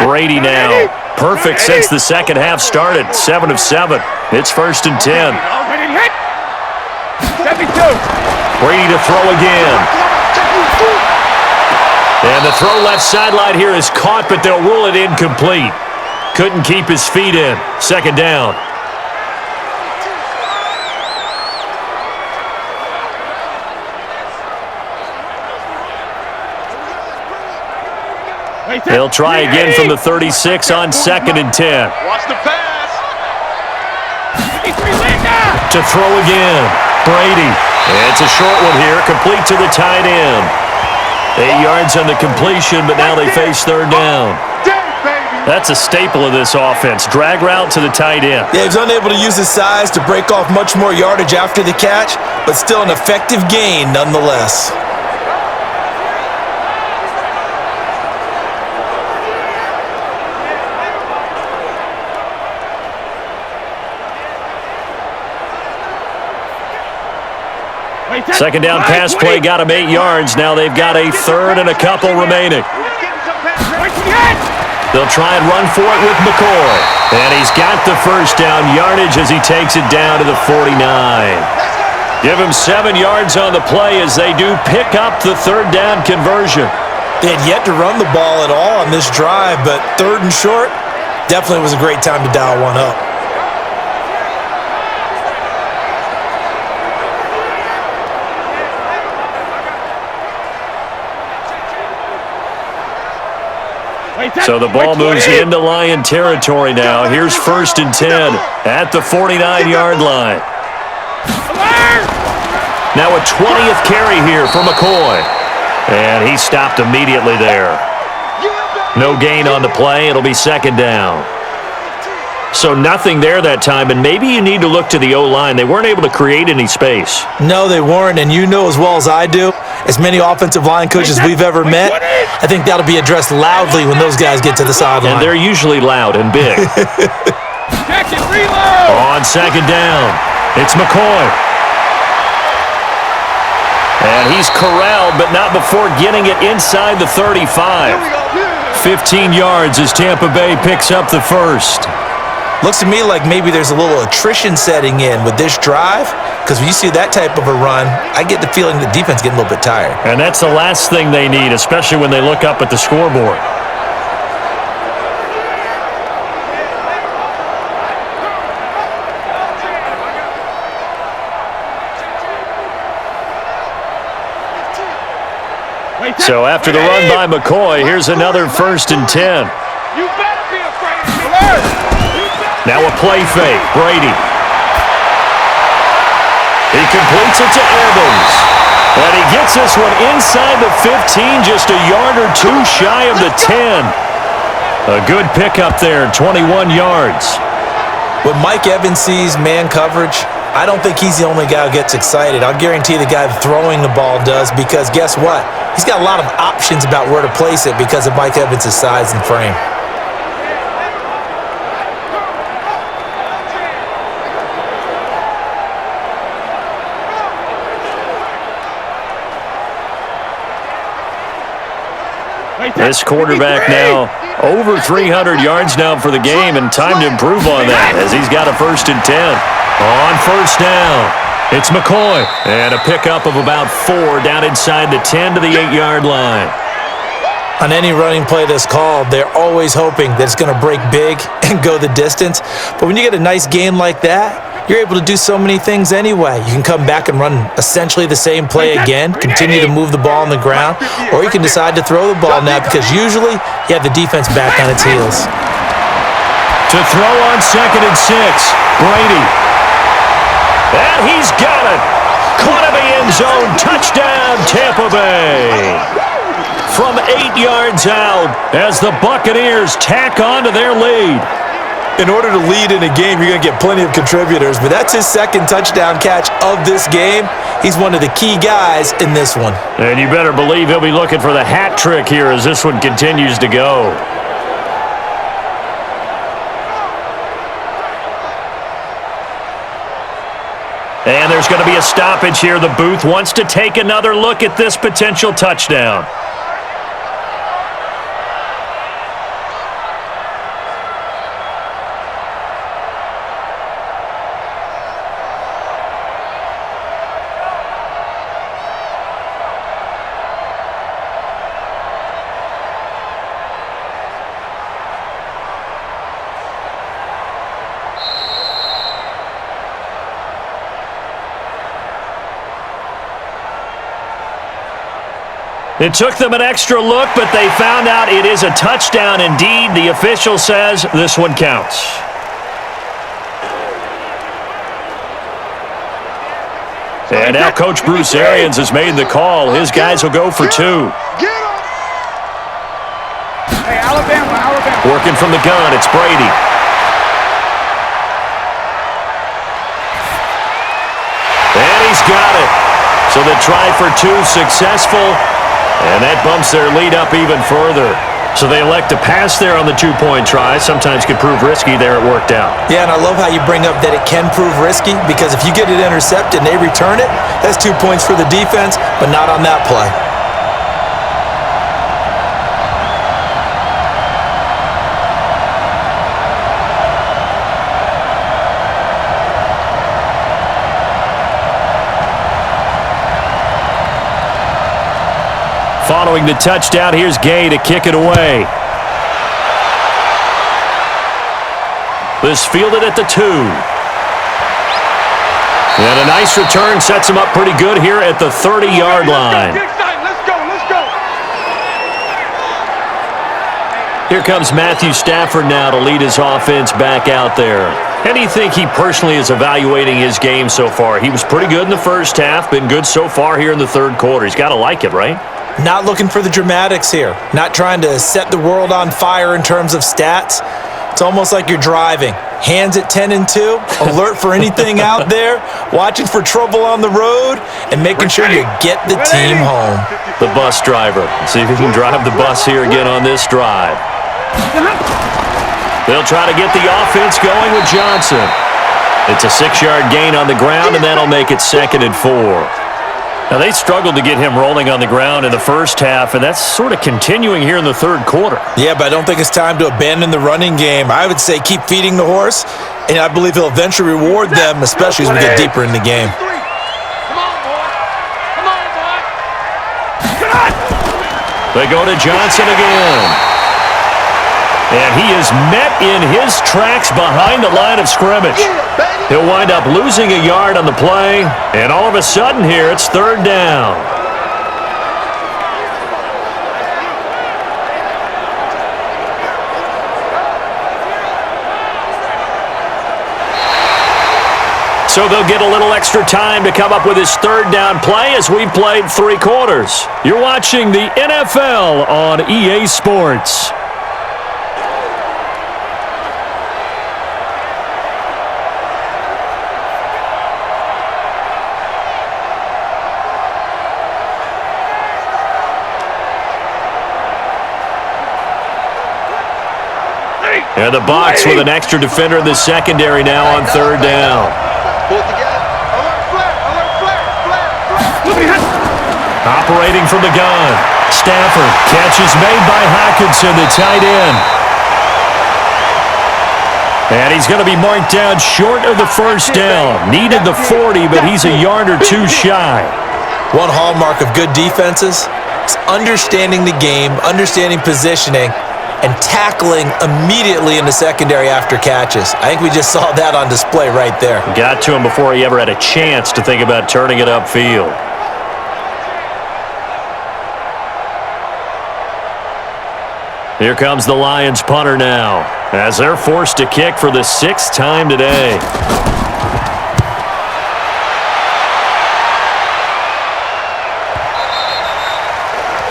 Brady now. Perfect since the second half started. 7 of 7. It's 1st and 10. Brady to throw again. And the throw left sideline here is caught, but they'll rule it incomplete. Couldn't keep his feet in. 2nd down. They'll try again from the 36 on 2nd and 10. Watch the pass. To throw again. Brady. It's a short one here, complete to the tight end. 8 yards on the completion, but now they face 3rd down. That's a staple of this offense. Drag route to the tight end. Yeah, he was unable to use his size to break off much more yardage after the catch, but still an effective gain nonetheless. Second down pass play got him 8 yards. Now they've got a 3rd and a couple remaining. They'll try and run for it with McCoy. And he's got the first down yardage as he takes it down to the 49. Give him 7 yards on the play as they do pick up the 3rd down conversion. They had yet to run the ball at all on this drive, but 3rd and short definitely was a great time to dial one up. So the ball moves into Lion territory now. Here's 1st and 10 at the 49-yard line. Now a 20th carry here for McCoy. And he stopped immediately there. No gain on the play. It'll be 2nd down. So nothing there that time, and maybe you need to look to the O-line. They weren't able to create any space. No, they weren't, and you know as well as I do, as many offensive line coaches we've ever met, I think that'll be addressed loudly when those guys get to the sideline. And they're usually loud and big. On 2nd down, it's McCoy. And he's corralled, but not before getting it inside the 35. 15 yards as Tampa Bay picks up the first. Looks to me like maybe there's a little attrition setting in with this drive, because when you see that type of a run, I get the feeling the defense getting a little bit tired. And that's the last thing they need, especially when they look up at the scoreboard. So after the run by McCoy, here's another 1st and 10. You better be afraid of me. Now a play fake. Brady. He completes it to Evans. And he gets this one inside the 15, just a yard or two shy of the 10. A good pickup there, 21 yards. When Mike Evans sees man coverage, I don't think he's the only guy who gets excited. I'll guarantee the guy throwing the ball does, because guess what? He's got a lot of options about where to place it because of Mike Evans' size and frame. This quarterback now over 300 yards now for the game, and time to improve on that as he's got a 1st and 10. On 1st down, it's McCoy. And a pickup of about 4 down inside the 10 to the 8-yard line. On any running play that's called, they're always hoping that it's going to break big and go the distance. But when you get a nice gain like that, you're able to do so many things anyway. You can come back and run essentially the same play again, continue to move the ball on the ground, or you can decide to throw the ball now because usually you have the defense back on its heels. To throw on 2nd and 6, Brady. And he's got it. Caught in the end zone. Touchdown, Tampa Bay. From 8 yards out as the Buccaneers tack on to their lead. In order to lead in a game, you're going to get plenty of contributors, but that's his second touchdown catch of this game. He's one of the key guys in this one. And you better believe he'll be looking for the hat trick here as this one continues to go. And there's going to be a stoppage here. The booth wants to take another look at this potential touchdown. It took them an extra look, but they found out it is a touchdown indeed. The official says this one counts. And now Coach Bruce Arians has made the call. His guys will go for 2. Hey, Alabama. Working from the gun, it's Brady. And he's got it. So the try for 2 successful. And that bumps their lead up even further. So they elect to pass there on the 2-point try. Sometimes could prove risky. There it worked out. Yeah, and I love how you bring up that it can prove risky, because if you get it intercepted and they return it, that's 2 points for the defense, but not on that play. Following the touchdown, here's Gay to kick it away. This fielded at the 2. And a nice return sets him up pretty good here at the 30-yard line. Let's go. Here comes Matthew Stafford now to lead his offense back out there. How do you think he personally is evaluating his game so far? He was pretty good in the first half, been good so far here in the third quarter. He's got to like it, right? Not looking for the dramatics here. Not trying to set the world on fire in terms of stats. It's almost like you're driving. Hands at 10 and 2, alert for anything out there, watching for trouble on the road, and making sure you get the team home. The bus driver. See if he can drive the bus here again on this drive. They'll try to get the offense going with Johnson. It's a 6-yard gain on the ground, and that'll make it 2nd and 4. Now, they struggled to get him rolling on the ground in the first half, and that's sort of continuing here in the third quarter. Yeah, but I don't think it's time to abandon the running game. I would say keep feeding the horse, and I believe he'll eventually reward them, especially as we get deeper in the game. Come on, boy. They go to Johnson again. And he is met in his tracks behind the line of scrimmage. He'll wind up losing a yard on the play, and all of a sudden here, it's 3rd down. So they'll get a little extra time to come up with his 3rd down play as we've played 3 quarters. You're watching the NFL on EA Sports. And the Bucs with an extra defender in the secondary now on 3rd down. Operating from the gun. Stafford. Catch is made by Hockenson, the tight end. And he's going to be marked down short of the 1st down. Needed the 40, but he's a yard or 2 shy. One hallmark of good defenses is understanding the game, understanding positioning, and tackling immediately in the secondary after catches. I think we just saw that on display right there. Got to him before he ever had a chance to think about turning it upfield. Here comes the Lions punter now, as they're forced to kick for the 6th time today.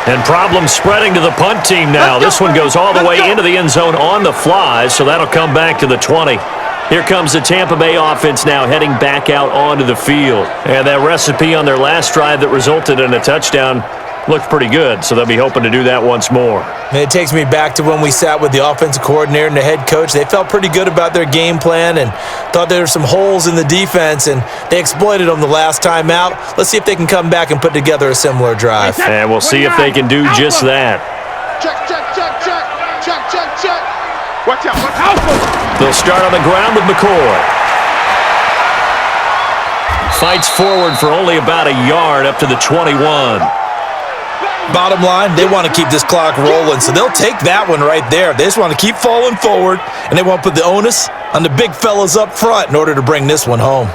And problems spreading to the punt team now. This one goes all the way into the end zone on the fly, so that'll come back to the 20. Here comes the Tampa Bay offense now heading back out onto the field. And that recipe on their last drive that resulted in a touchdown looked pretty good, so they'll be hoping to do that once more. And it takes me back to when we sat with the offensive coordinator and the head coach. They felt pretty good about their game plan and thought there were some holes in the defense, and they exploited them the last time out. Let's see if they can come back and put together a similar drive. And we'll see if they can do just that. Check, check, check, check. Check, check, check. Watch out, watch out. They'll start on the ground with McCoy. Fights forward for only about a yard up to the 21. Bottom line, they want to keep this clock rolling, so they'll take that one right there. They just want to keep falling forward, and they want to put the onus on the big fellas up front in order to bring this one home.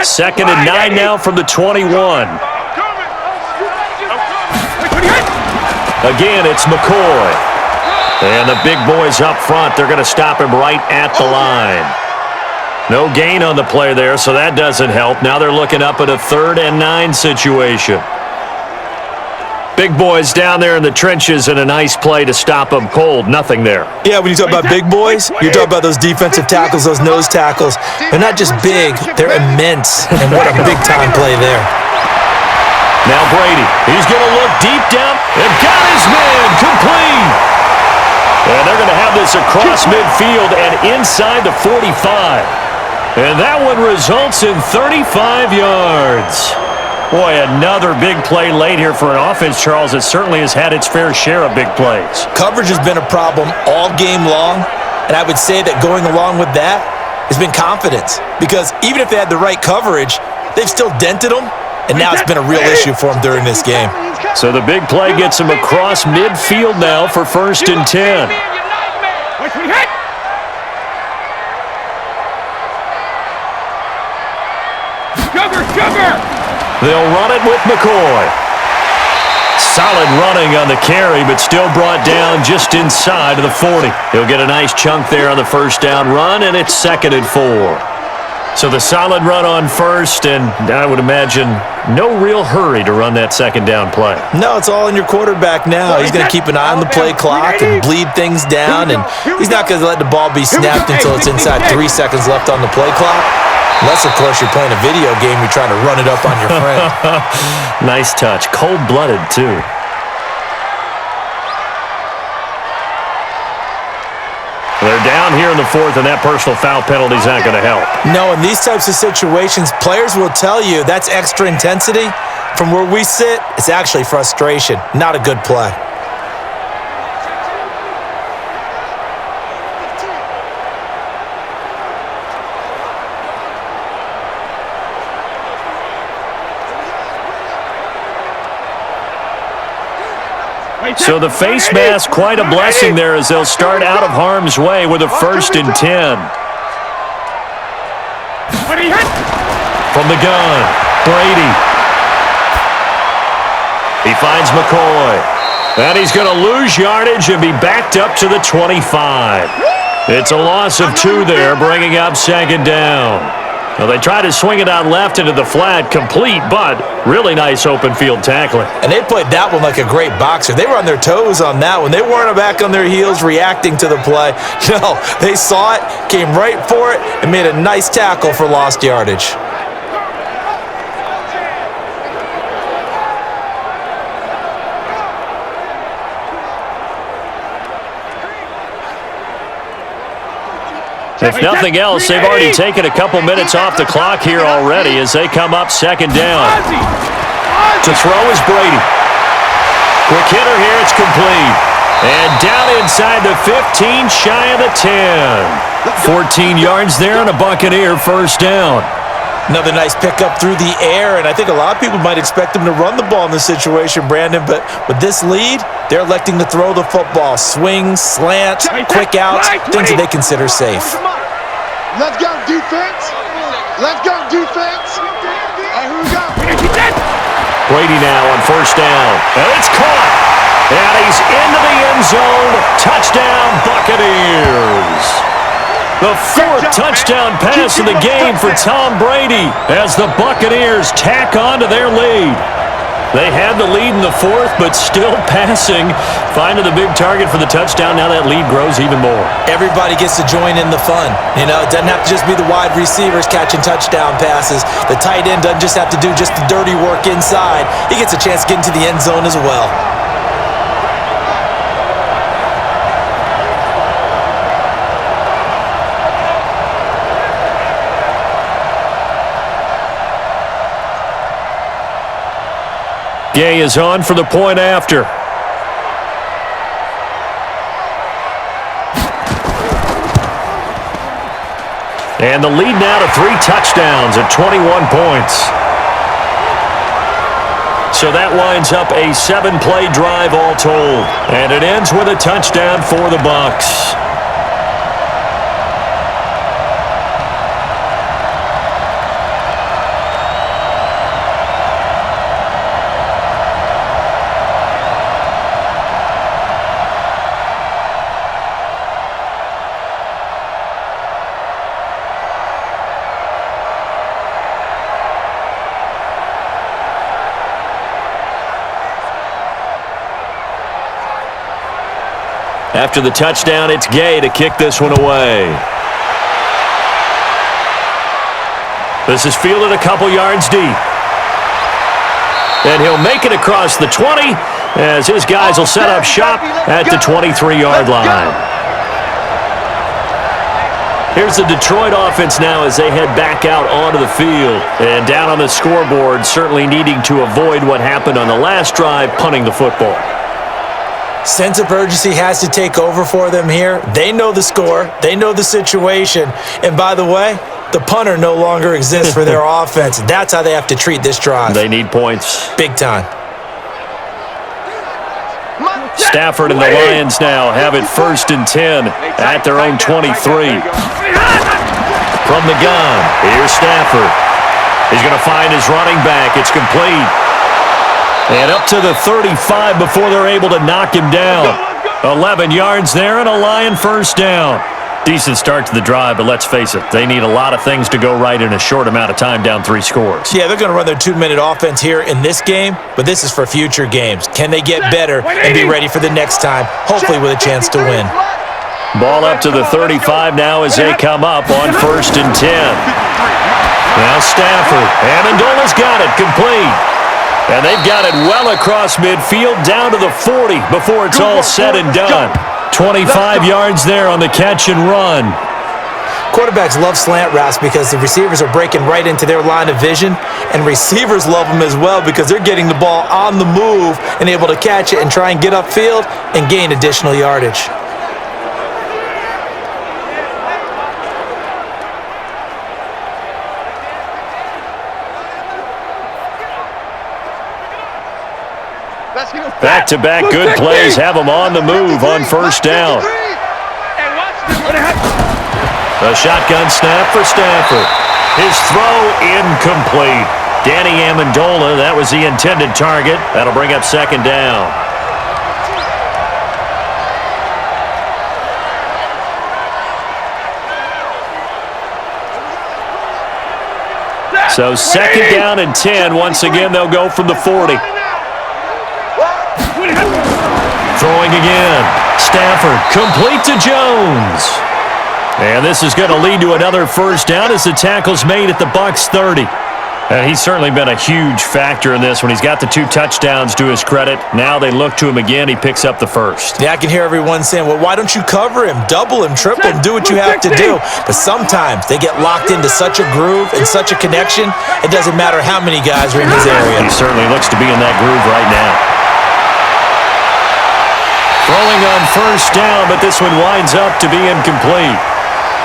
Second and 9 now from the 21. Again, it's McCoy. And the big boys up front, they're going to stop him right at the line. No gain on the play there, so that doesn't help. Now they're looking up at a 3rd and 9 situation. Big boys down there in the trenches and a nice play to stop them cold. Nothing there. Yeah, when you talk about big boys, you're talking about those defensive tackles, those nose tackles. They're not just big, they're immense. And what a big-time play there. Now Brady, he's going to look deep down and got his man complete. And they're going to have this across midfield and inside the 45. And that one results in 35 yards. Boy, another big play late here for an offense, Charles, that certainly has had its fair share of big plays. Coverage has been a problem all game long, and I would say that going along with that has been confidence. Because even if they had the right coverage, they've still dented them, and now it's been a real issue for them during this game. So the big play gets them across midfield now for 1st and 10. They'll run it with McCoy. Solid running on the carry, but still brought down just inside of the 40. He'll get a nice chunk there on the 1st down run, and it's 2nd and 4. So the solid run on 1st, and I would imagine no real hurry to run that 2nd down play. No, it's all in your quarterback now. He's going to keep an eye on the play clock and bleed things down, and he's not going to let the ball be snapped until it's inside 3 seconds left on the play clock. Unless, of course, you're playing a video game, you're trying to run it up on your friend. Nice touch. Cold-blooded, too. They're down here in the 4th, and that personal foul penalty is not going to help. No, in these types of situations, players will tell you that's extra intensity. From where we sit, it's actually frustration. Not a good play. So the face mask, quite a blessing there as they'll start out of harm's way with a 1st and 10. From the gun, Brady. He finds McCoy. And he's going to lose yardage and be backed up to the 25. It's a loss of 2 there, bringing up 2nd down. Well, they try to swing it out left into the flat, complete, but really nice open field tackling. And they played that one like a great boxer. They were on their toes on that one. They weren't back on their heels reacting to the play. No, they saw it, came right for it, and made a nice tackle for lost yardage. If nothing else, they've already taken a couple minutes off the clock here already as they come up 2nd down. To throw is Brady. Quick hitter here, it's complete. And down inside the 15, shy of the 10. 14 yards there on a Buccaneer 1st down. Another nice pickup through the air, and I think a lot of people might expect them to run the ball in this situation, Brandon, but with this lead, they're electing to throw the football. Swings, slants, quick outs, things that they consider safe. Let's go, defense. Let's go, defense. Hey, who we got? Brady now on 1st down. And it's caught. And he's into the end zone. Touchdown, Buccaneers. The 4th touchdown pass of the game for Tom Brady as the Buccaneers tack on to their lead. They had the lead in the fourth, but still passing. Finding the big target for the touchdown. Now that lead grows even more. Everybody gets to join in the fun. You know, it doesn't have to just be the wide receivers catching touchdown passes. The tight end doesn't just have to do just the dirty work inside. He gets a chance to get into the end zone as well. Gay is on for the point after. And the lead now to 3 touchdowns at 21 points. So that winds up a 7-play drive all told. And it ends with a touchdown for the Bucs. After the touchdown, it's Gay to kick this one away. This is fielded a couple yards deep. And he'll make it across the 20 as his guys will set up shop at the 23-yard line. Here's the Detroit offense now as they head back out onto the field. And down on the scoreboard, certainly needing to avoid what happened on the last drive, punting the football. Sense of urgency has to take over for them here. They know the score. They know the situation. And by the way, the punter no longer exists for their offense. That's how they have to treat this drive. They need points. Big time. Stafford and the Lions now have it 1st and 10 at their own 23. From the gun, here's Stafford. He's going to find his running back. It's complete. And up to the 35 before they're able to knock him down. 11 yards there and a Lion first down. Decent start to the drive, but let's face it, they need a lot of things to go right in a short amount of time down 3 scores. Yeah, they're going to run their 2-minute offense here in this game, but this is for future games. Can they get better and be ready for the next time, hopefully with a chance to win? Ball up to the 35 now as they come up on 1st and 10. Now Stafford. Amendola's got it, complete. And they've got it well across midfield down to the 40 before it's all said and done. 25 yards there on the catch and run. Quarterbacks love slant routes because the receivers are breaking right into their line of vision, and receivers love them as well because they're getting the ball on the move and able to catch it and try and get upfield and gain additional yardage. Back-to-back good plays have them on the move on 1st down. A shotgun snap for Stafford. His throw incomplete. Danny Amendola, that was the intended target. That'll bring up 2nd down. So 2nd down and 10. Once again, they'll go from the 40. Throwing again. Stafford complete to Jones. And this is going to lead to another 1st down as the tackle's made at the Bucs 30. And he's certainly been a huge factor in this when he's got the 2 touchdowns to his credit. Now they look to him again. He picks up the 1st. Yeah, I can hear everyone saying, well, why don't you cover him, double him, triple him, do what you have to do. But sometimes they get locked into such a groove and such a connection, it doesn't matter how many guys are in his area. He certainly looks to be in that groove right now. Throwing on 1st down, but this one winds up to be incomplete.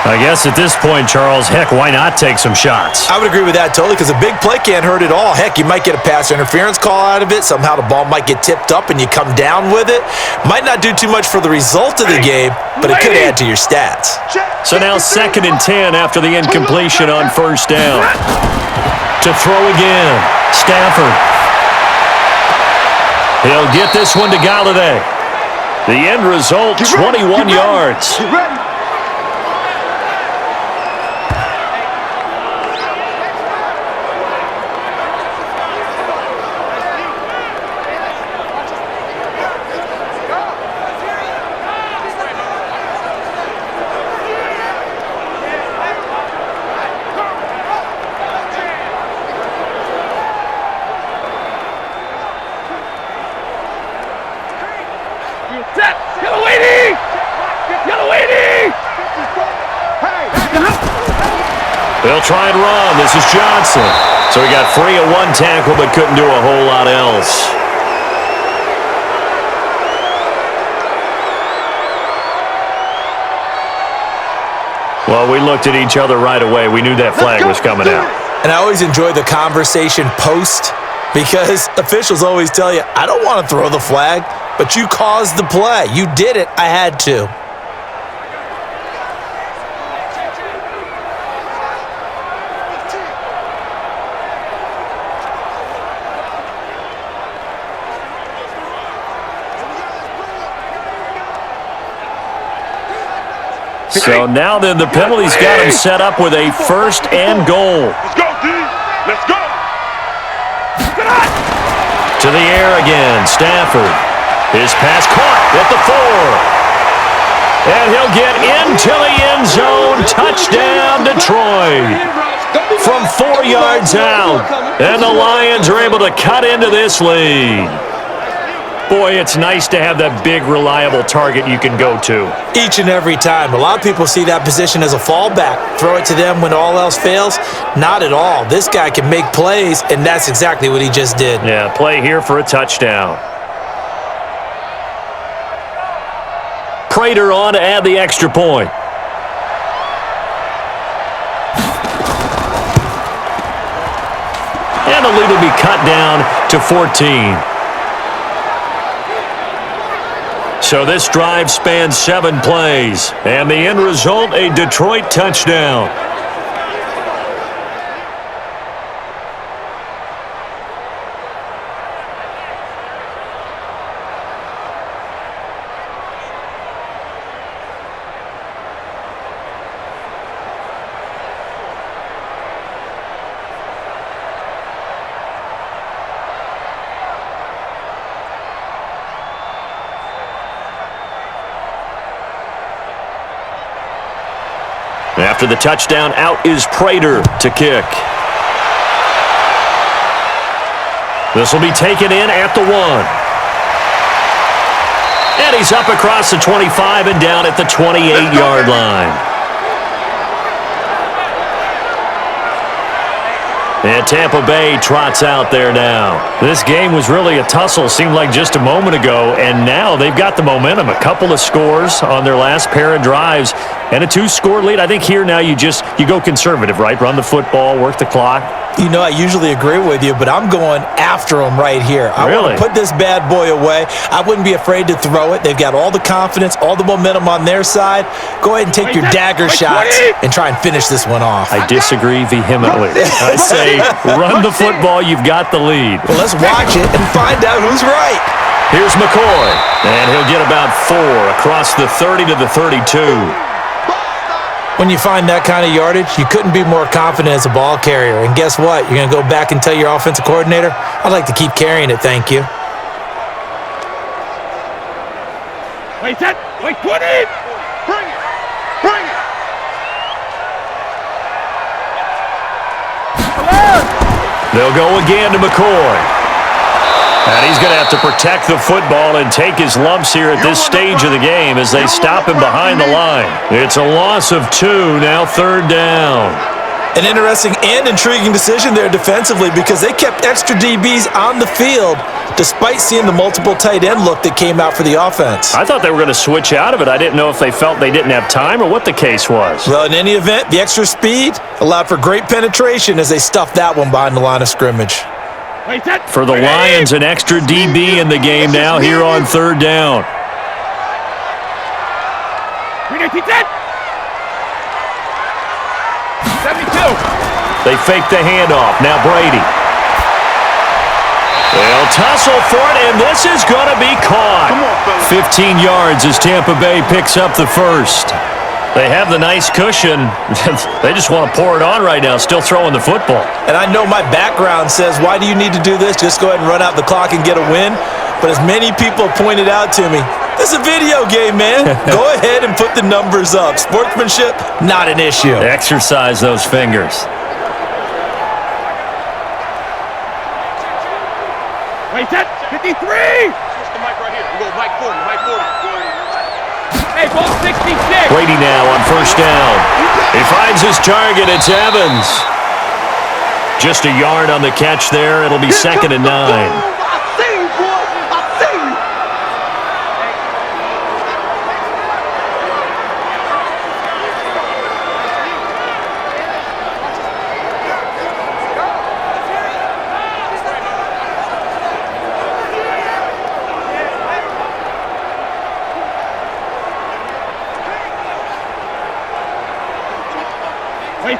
I guess at this point, Charles, heck, why not take some shots? I would agree with that totally because a big play can't hurt at all. Heck, you might get a pass interference call out of it. Somehow the ball might get tipped up and you come down with it. Might not do too much for the result of the game, but it could add to your stats. So now 2nd and 10 after the incompletion on 1st down. To throw again, Stafford. He'll get this one to Galladay. The end result, 21 yards. They'll try and run. This is Johnson. So he got free of one tackle but couldn't do a whole lot else. Well, we looked at each other right away. We knew that flag was coming out. And I always enjoy the conversation post because officials always tell you, I don't want to throw the flag, but you caused the play. You did it. I had to. So now then the penalty's got him set up with a 1st and goal. Let's go, D. Let's go. To the air again, Stafford. His pass caught at the 4. And he'll get into the end zone. Touchdown, Detroit. From 4 yards out. And the Lions are able to cut into this lead. Boy, it's nice to have that big, reliable target you can go to. Each and every time. A lot of people see that position as a fallback. Throw it to them when all else fails. Not at all. This guy can make plays, and that's exactly what he just did. Yeah, play here for a touchdown. Prater on to add the extra point. And the lead will be cut down to 14. So this drive spans 7 plays, and the end result, a Detroit touchdown. After the touchdown, out is Prater to kick. This will be taken in at the 1. And he's up across the 25 and down at the 28-yard line. And Tampa Bay trots out there now. This game was really a tussle, seemed like just a moment ago, and now they've got the momentum. A couple of scores on their last pair of drives and a 2-score lead. I think here now you go conservative, right? Run the football, work the clock. You know, I usually agree with you, but I'm going after him right here. I want to put this bad boy away. I wouldn't be afraid to throw it. They've got all the confidence, all the momentum on their side. Go ahead and take your dagger shots and try and finish this one off. I disagree vehemently. I say run the football. You've got the lead. Well, let's watch it and find out who's right. Here's McCoy, and he'll get about 4 across the 30 to the 32. When you find that kind of yardage, you couldn't be more confident as a ball carrier. And guess what? You're going to go back and tell your offensive coordinator, I'd like to keep carrying it, thank you. Wait, set. Wait, 20. Bring it. Bring it. They'll go again to McCoy. And he's going to have to protect the football and take his lumps here at this stage of the game as they stop him behind the line. It's a loss of 2, now 3rd down. An interesting and intriguing decision there defensively because they kept extra DBs on the field despite seeing the multiple tight end look that came out for the offense. I thought they were going to switch out of it. I didn't know if they felt they didn't have time or what the case was. Well, in any event, the extra speed allowed for great penetration as they stuffed that one behind the line of scrimmage. For the Lions, an extra DB in the game now here on 3rd down. They fake the handoff. Now Brady. They'll tussle for it, and this is going to be caught. 15 yards as Tampa Bay picks up the first. They have the nice cushion. They just want to pour it on right now, still throwing the football. And I know my background says, why do you need to do this? Just go ahead and run out the clock and get a win. But as many people pointed out to me, this is a video game, man. Go ahead and put the numbers up. Sportsmanship, not an issue. Exercise those fingers. Wait, set. 53. Switch the mic right here. We go mic 40, mic 40. Hey, ball 66. Brady now on 1st down. He finds his target. It's Evans. Just a yard on the catch there. It'll be 2nd and 9. I see you, boy. I see you.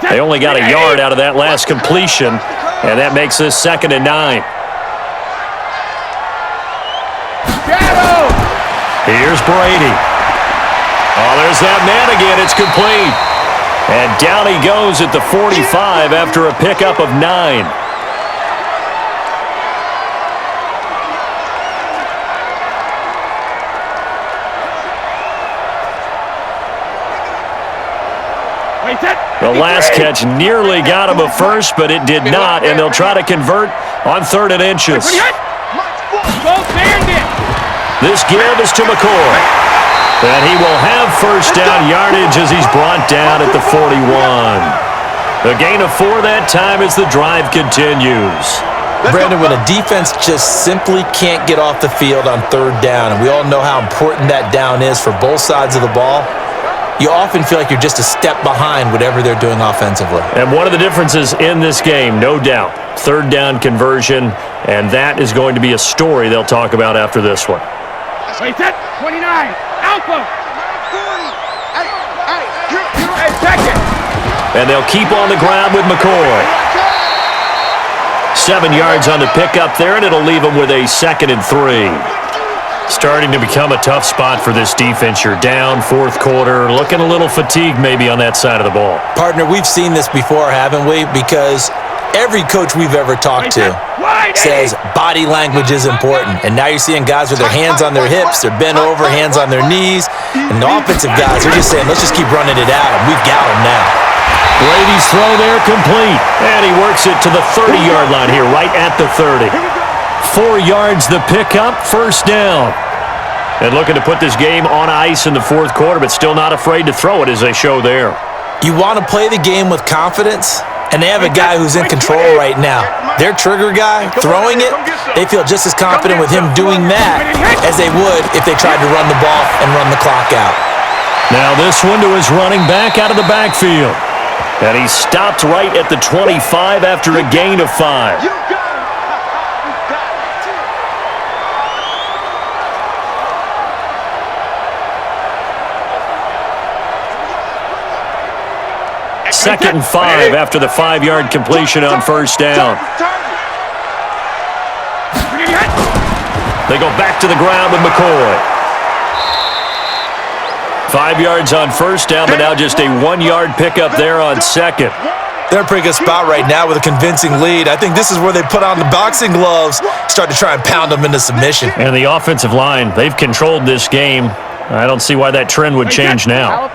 They only got a yard out of that last completion, and that makes this 2nd and 9. Here's Brady. Oh, there's that man again. It's complete. And down he goes at the 45 after a pickup of 9. The last catch nearly got him a first, but it did not, and they'll try to convert on 3rd and inches. This give is to McCoy. And he will have first down yardage as he's brought down at the 41. A gain of 4 that time as the drive continues. Brandon, when a defense just simply can't get off the field on 3rd down, and we all know how important that down is for both sides of the ball, you often feel like you're just a step behind whatever they're doing offensively. And one of the differences in this game, no doubt, 3rd down conversion, and that is going to be a story they'll talk about after this one. 29, Alpha. Hey, check it. And they'll keep on the ground with McCoy. 7 yards on the pickup there, and it'll leave them with a 2nd and 3. Starting to become a tough spot for this defense. You're down 4th quarter, looking a little fatigued maybe on that side of the ball. Partner, we've seen this before, haven't we? Because every coach we've ever talked to says body language is important. And now you're seeing guys with their hands on their hips, they're bent over, hands on their knees. And the offensive guys are just saying, let's just keep running it out, and we've got them now. Brady's throw there complete. And he works it to the 30-yard line here, right at the 30. 4 yards the pickup, first down. And looking to put this game on ice in the 4th quarter, but still not afraid to throw it as they show there. You want to play the game with confidence, and they have a guy who's in control right now. Their trigger guy, throwing it, they feel just as confident with him doing that as they would if they tried to run the ball and run the clock out. Now this one to his running back out of the backfield. And he stopped right at the 25 after a gain of 5. Second and 5 after the 5-yard completion on first down. They go back to the ground with McCoy. 5 yards on first down, but now just a 1-yard pickup there on second. They're in a pretty good spot right now with a convincing lead. I think this is where they put on the boxing gloves, start to try and pound them into submission. And the offensive line, they've controlled this game. I don't see why that trend would change now.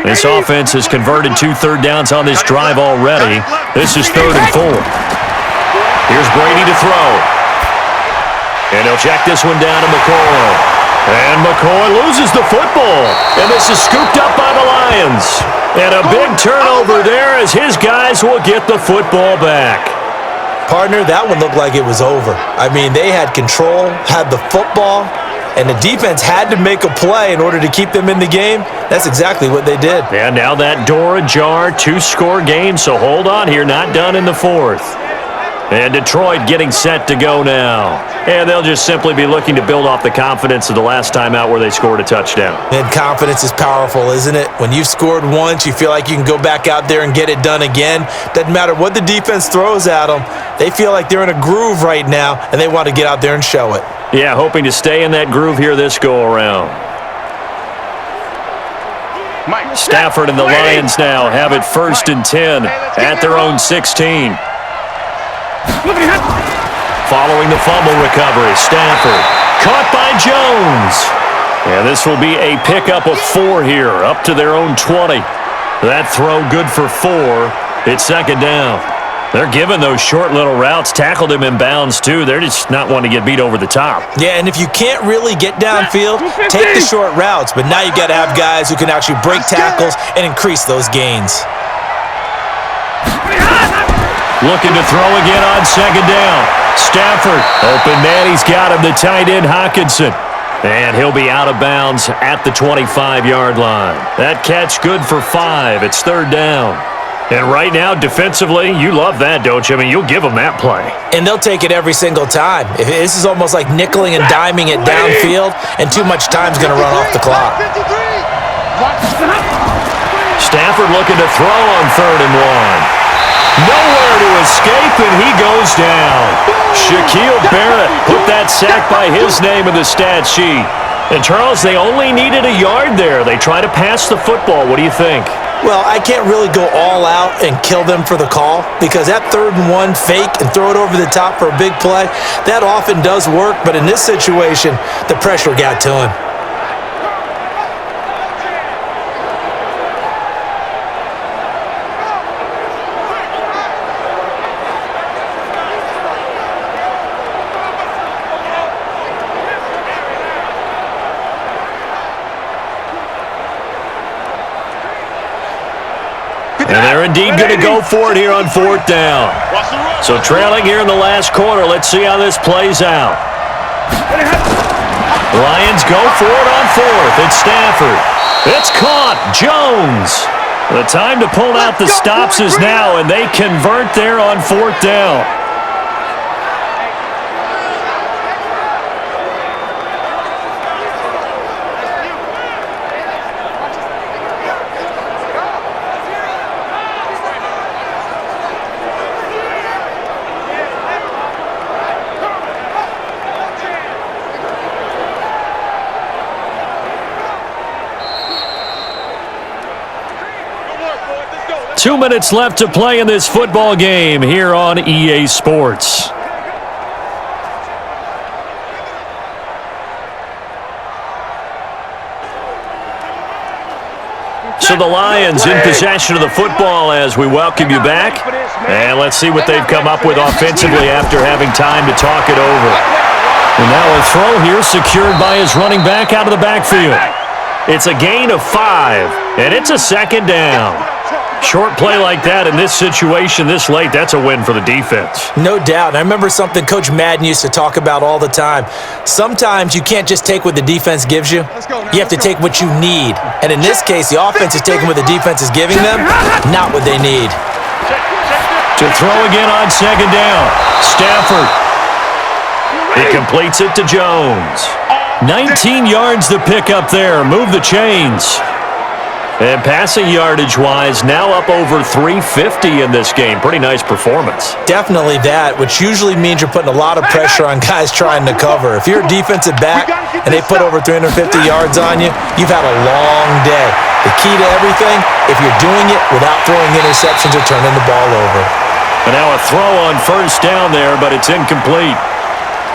This offense has converted 2 third downs on this drive already. This is 3rd and 4. Here's Brady to throw. And he'll check this one down to McCoy. And McCoy loses the football. And this is scooped up by the Lions. And a big turnover there as his guys will get the football back. Partner, that one looked like it was over. I mean, they had control, had the football, and the defense had to make a play in order to keep them in the game. That's exactly what they did. And now that door ajar, 2-score game, so hold on here, not done in the 4th. And Detroit getting set to go now. And they'll just simply be looking to build off the confidence of the last time out where they scored a touchdown. And confidence is powerful, isn't it? When you've scored once, you feel like you can go back out there and get it done again. Doesn't matter what the defense throws at them. They feel like they're in a groove right now, and they want to get out there and show it. Yeah, hoping to stay in that groove here this go-around. Stafford and the Lions now have it 1st and 10 at their own 16. Following the fumble recovery, Stafford caught by Jones. And this will be a pickup of 4 here, up to their own 20. That throw good for 4. It's 2nd down. They're giving those short little routes, tackled him in bounds too. They're just not wanting to get beat over the top. Yeah, and if you can't really get downfield, take the short routes. But now you got to have guys who can actually break tackles and increase those gains. Looking to throw again on second down. Stafford, open man, he's got him, the tight end Hockenson. And he'll be out of bounds at the 25-yard line. That catch good for 5. It's third down. And right now, defensively, you love that, don't you? I mean, you'll give them that play. And they'll take it every single time. This is almost like nickeling and diming it downfield, and too much time's going to run off the clock. Stafford looking to throw on 3rd and 1. Nowhere to escape, and he goes down. Shaquille Barrett put that sack by his name in the stat sheet. And, Charles, they only needed a yard there. They try to pass the football. What do you think? Well, I can't really go all out and kill them for the call because that 3rd and 1 fake and throw it over the top for a big play, that often does work. But in this situation, the pressure got to him. And they're indeed going to go for it here on 4th down. So trailing here in the last quarter. Let's see how this plays out. Lions go for it on 4th. It's Stafford. It's caught. Jones. The time to pull out the stops is now, and they convert there on 4th down. Two minutes left to play in this football game here on EA Sports. So the Lions in possession of the football as we welcome you back. And let's see what they've come up with offensively after having time to talk it over. And now a throw here secured by his running back out of the backfield. It's a gain of 5, and it's a second down. Short play like that in this situation this late, that's a win for the defense. No doubt. And I remember something Coach Madden used to talk about all the time. Sometimes you can't just take what the defense gives you. You have to take what you need. And in this case, the offense is taking what the defense is giving them, not what they need. To throw again on second down. Stafford. He completes it to Jones. 19 yards to pick up there. Move the chains. And passing yardage-wise, now up over 350 in this game. Pretty nice performance. Definitely that, which usually means you're putting a lot of pressure on guys trying to cover. If you're a defensive back and they put over 350 yards on you, you've had a long day. The key to everything, if you're doing it without throwing interceptions or turning the ball over. And now a throw on first down there, but it's incomplete.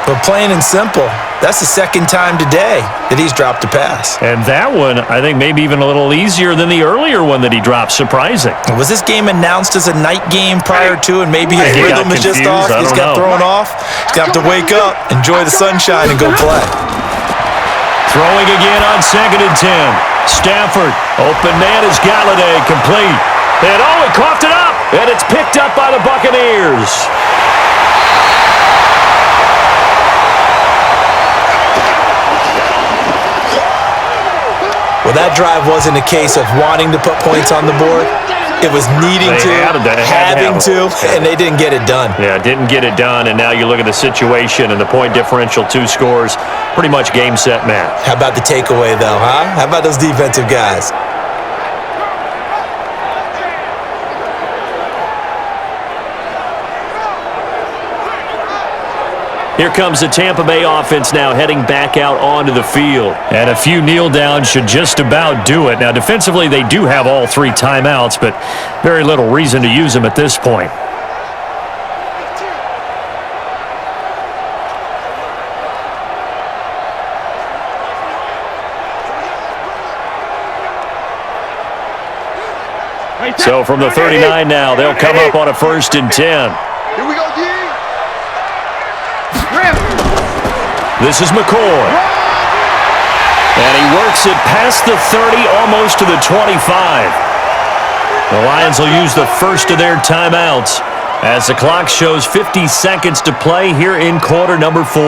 But plain and simple, that's the second time today that he's dropped a pass. And that one, I think, maybe even a little easier than the earlier one that he dropped. Surprising. Was this game announced as a night game prior to, and maybe his rhythm is just off? He's got thrown off. He's got to wake up, enjoy the sunshine, and go play. Throwing again on 2nd and 10. Stafford, open man is Galladay, complete. And he coughed it up, and it's picked up by the Buccaneers. Well, that drive wasn't a case of wanting to put points on the board. It was needing having to, and they didn't get it done. Yeah, didn't get it done, and now you look at the situation and the point differential, 2 scores, pretty much game, set, match. How about the takeaway, though, huh? How about those defensive guys? Here comes the Tampa Bay offense now heading back out onto the field. And a few kneel downs should just about do it. Now, defensively, they do have all 3 timeouts, but very little reason to use them at this point. So from the 39 now, they'll come up on a 1st and 10. Here we go, D. This is McCoy. And he works it past the 30, almost to the 25. The Lions will use the first of their timeouts as the clock shows 50 seconds to play here in quarter number 4.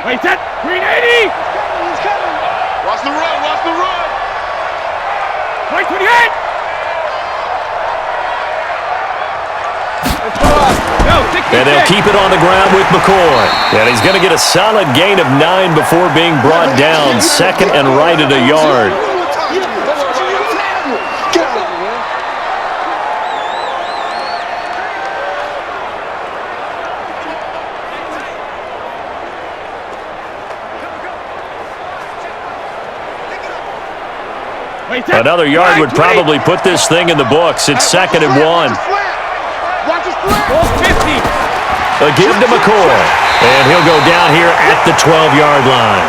Wait, set, green 80! He's coming! Watch the run, watch the run! White 28! And they'll keep it on the ground with McCoy. And he's going to get a solid gain of 9 before being brought down. Second and right at a yard. Another yard would probably put this thing in the books. It's second and 1. A give to McCoy. And he'll go down here at the 12-yard line.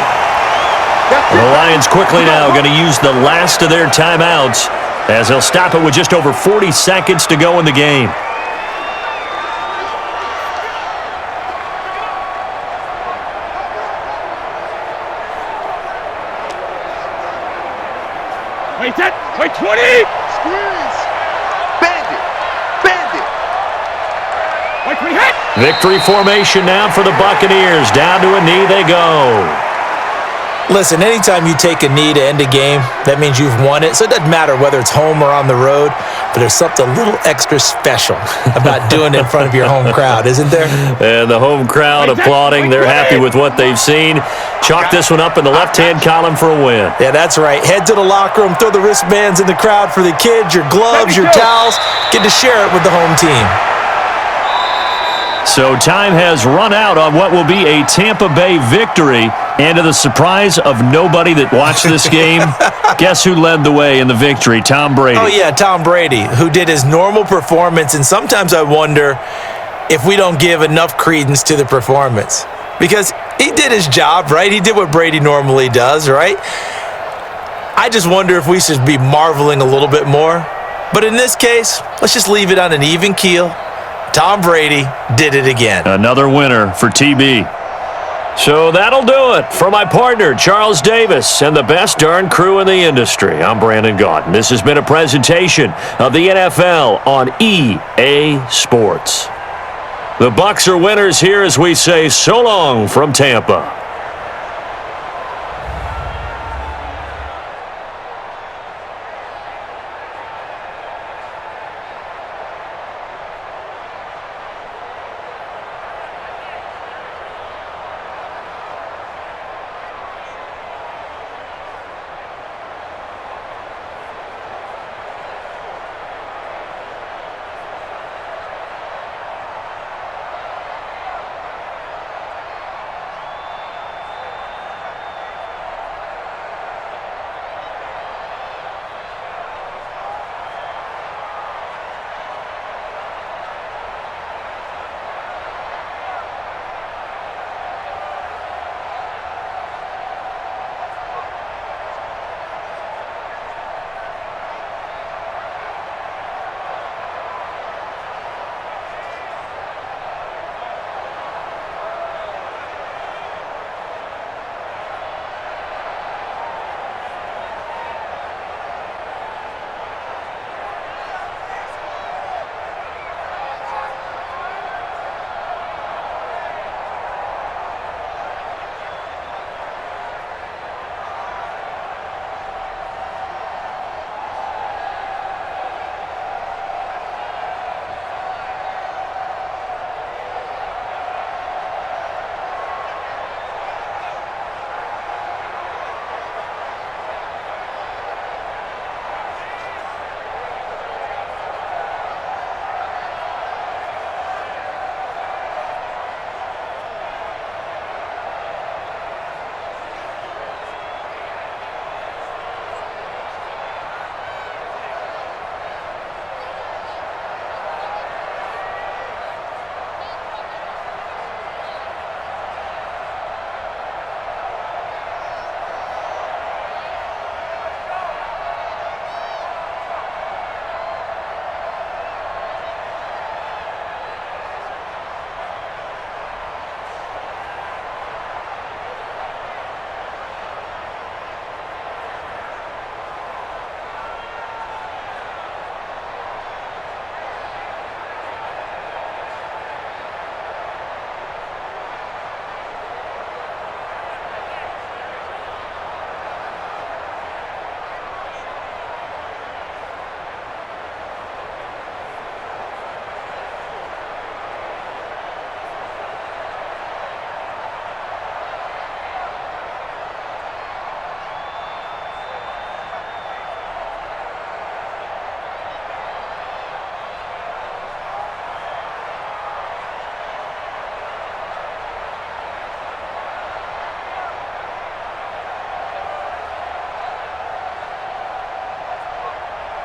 The Lions quickly now going to use the last of their timeouts as they'll stop it with just over 40 seconds to go in the game. Wait, set, wait, 20! Squeeze! Bandit! Bandit! Wait, 20, hit! Victory formation now for the Buccaneers. Down to a knee they go. Listen, anytime you take a knee to end a game, that means you've won it. So it doesn't matter whether it's home or on the road, but there's something a little extra special about doing it in front of your home crowd, isn't there? And the home crowd applauding. They're happy with what they've seen. Chalk this one up in the left-hand column for a win. Yeah, that's right. Head to the locker room, throw the wristbands in the crowd for the kids, your gloves, your towels. Get to share it with the home team. So time has run out on what will be a Tampa Bay victory. And to the surprise of nobody that watched this game, guess who led the way in the victory? Tom Brady. Oh, yeah, Tom Brady, who did his normal performance. And sometimes I wonder if we don't give enough credence to the performance. Because he did his job, right? He did what Brady normally does, right? I just wonder if we should be marveling a little bit more. But in this case, let's just leave it on an even keel. Tom Brady did it again. Another winner for TB. So that'll do it for my partner, Charles Davis, and the best darn crew in the industry. I'm Brandon Gaudin. This has been a presentation of the NFL on EA Sports. The BUCS are winners here as we say so long from Tampa.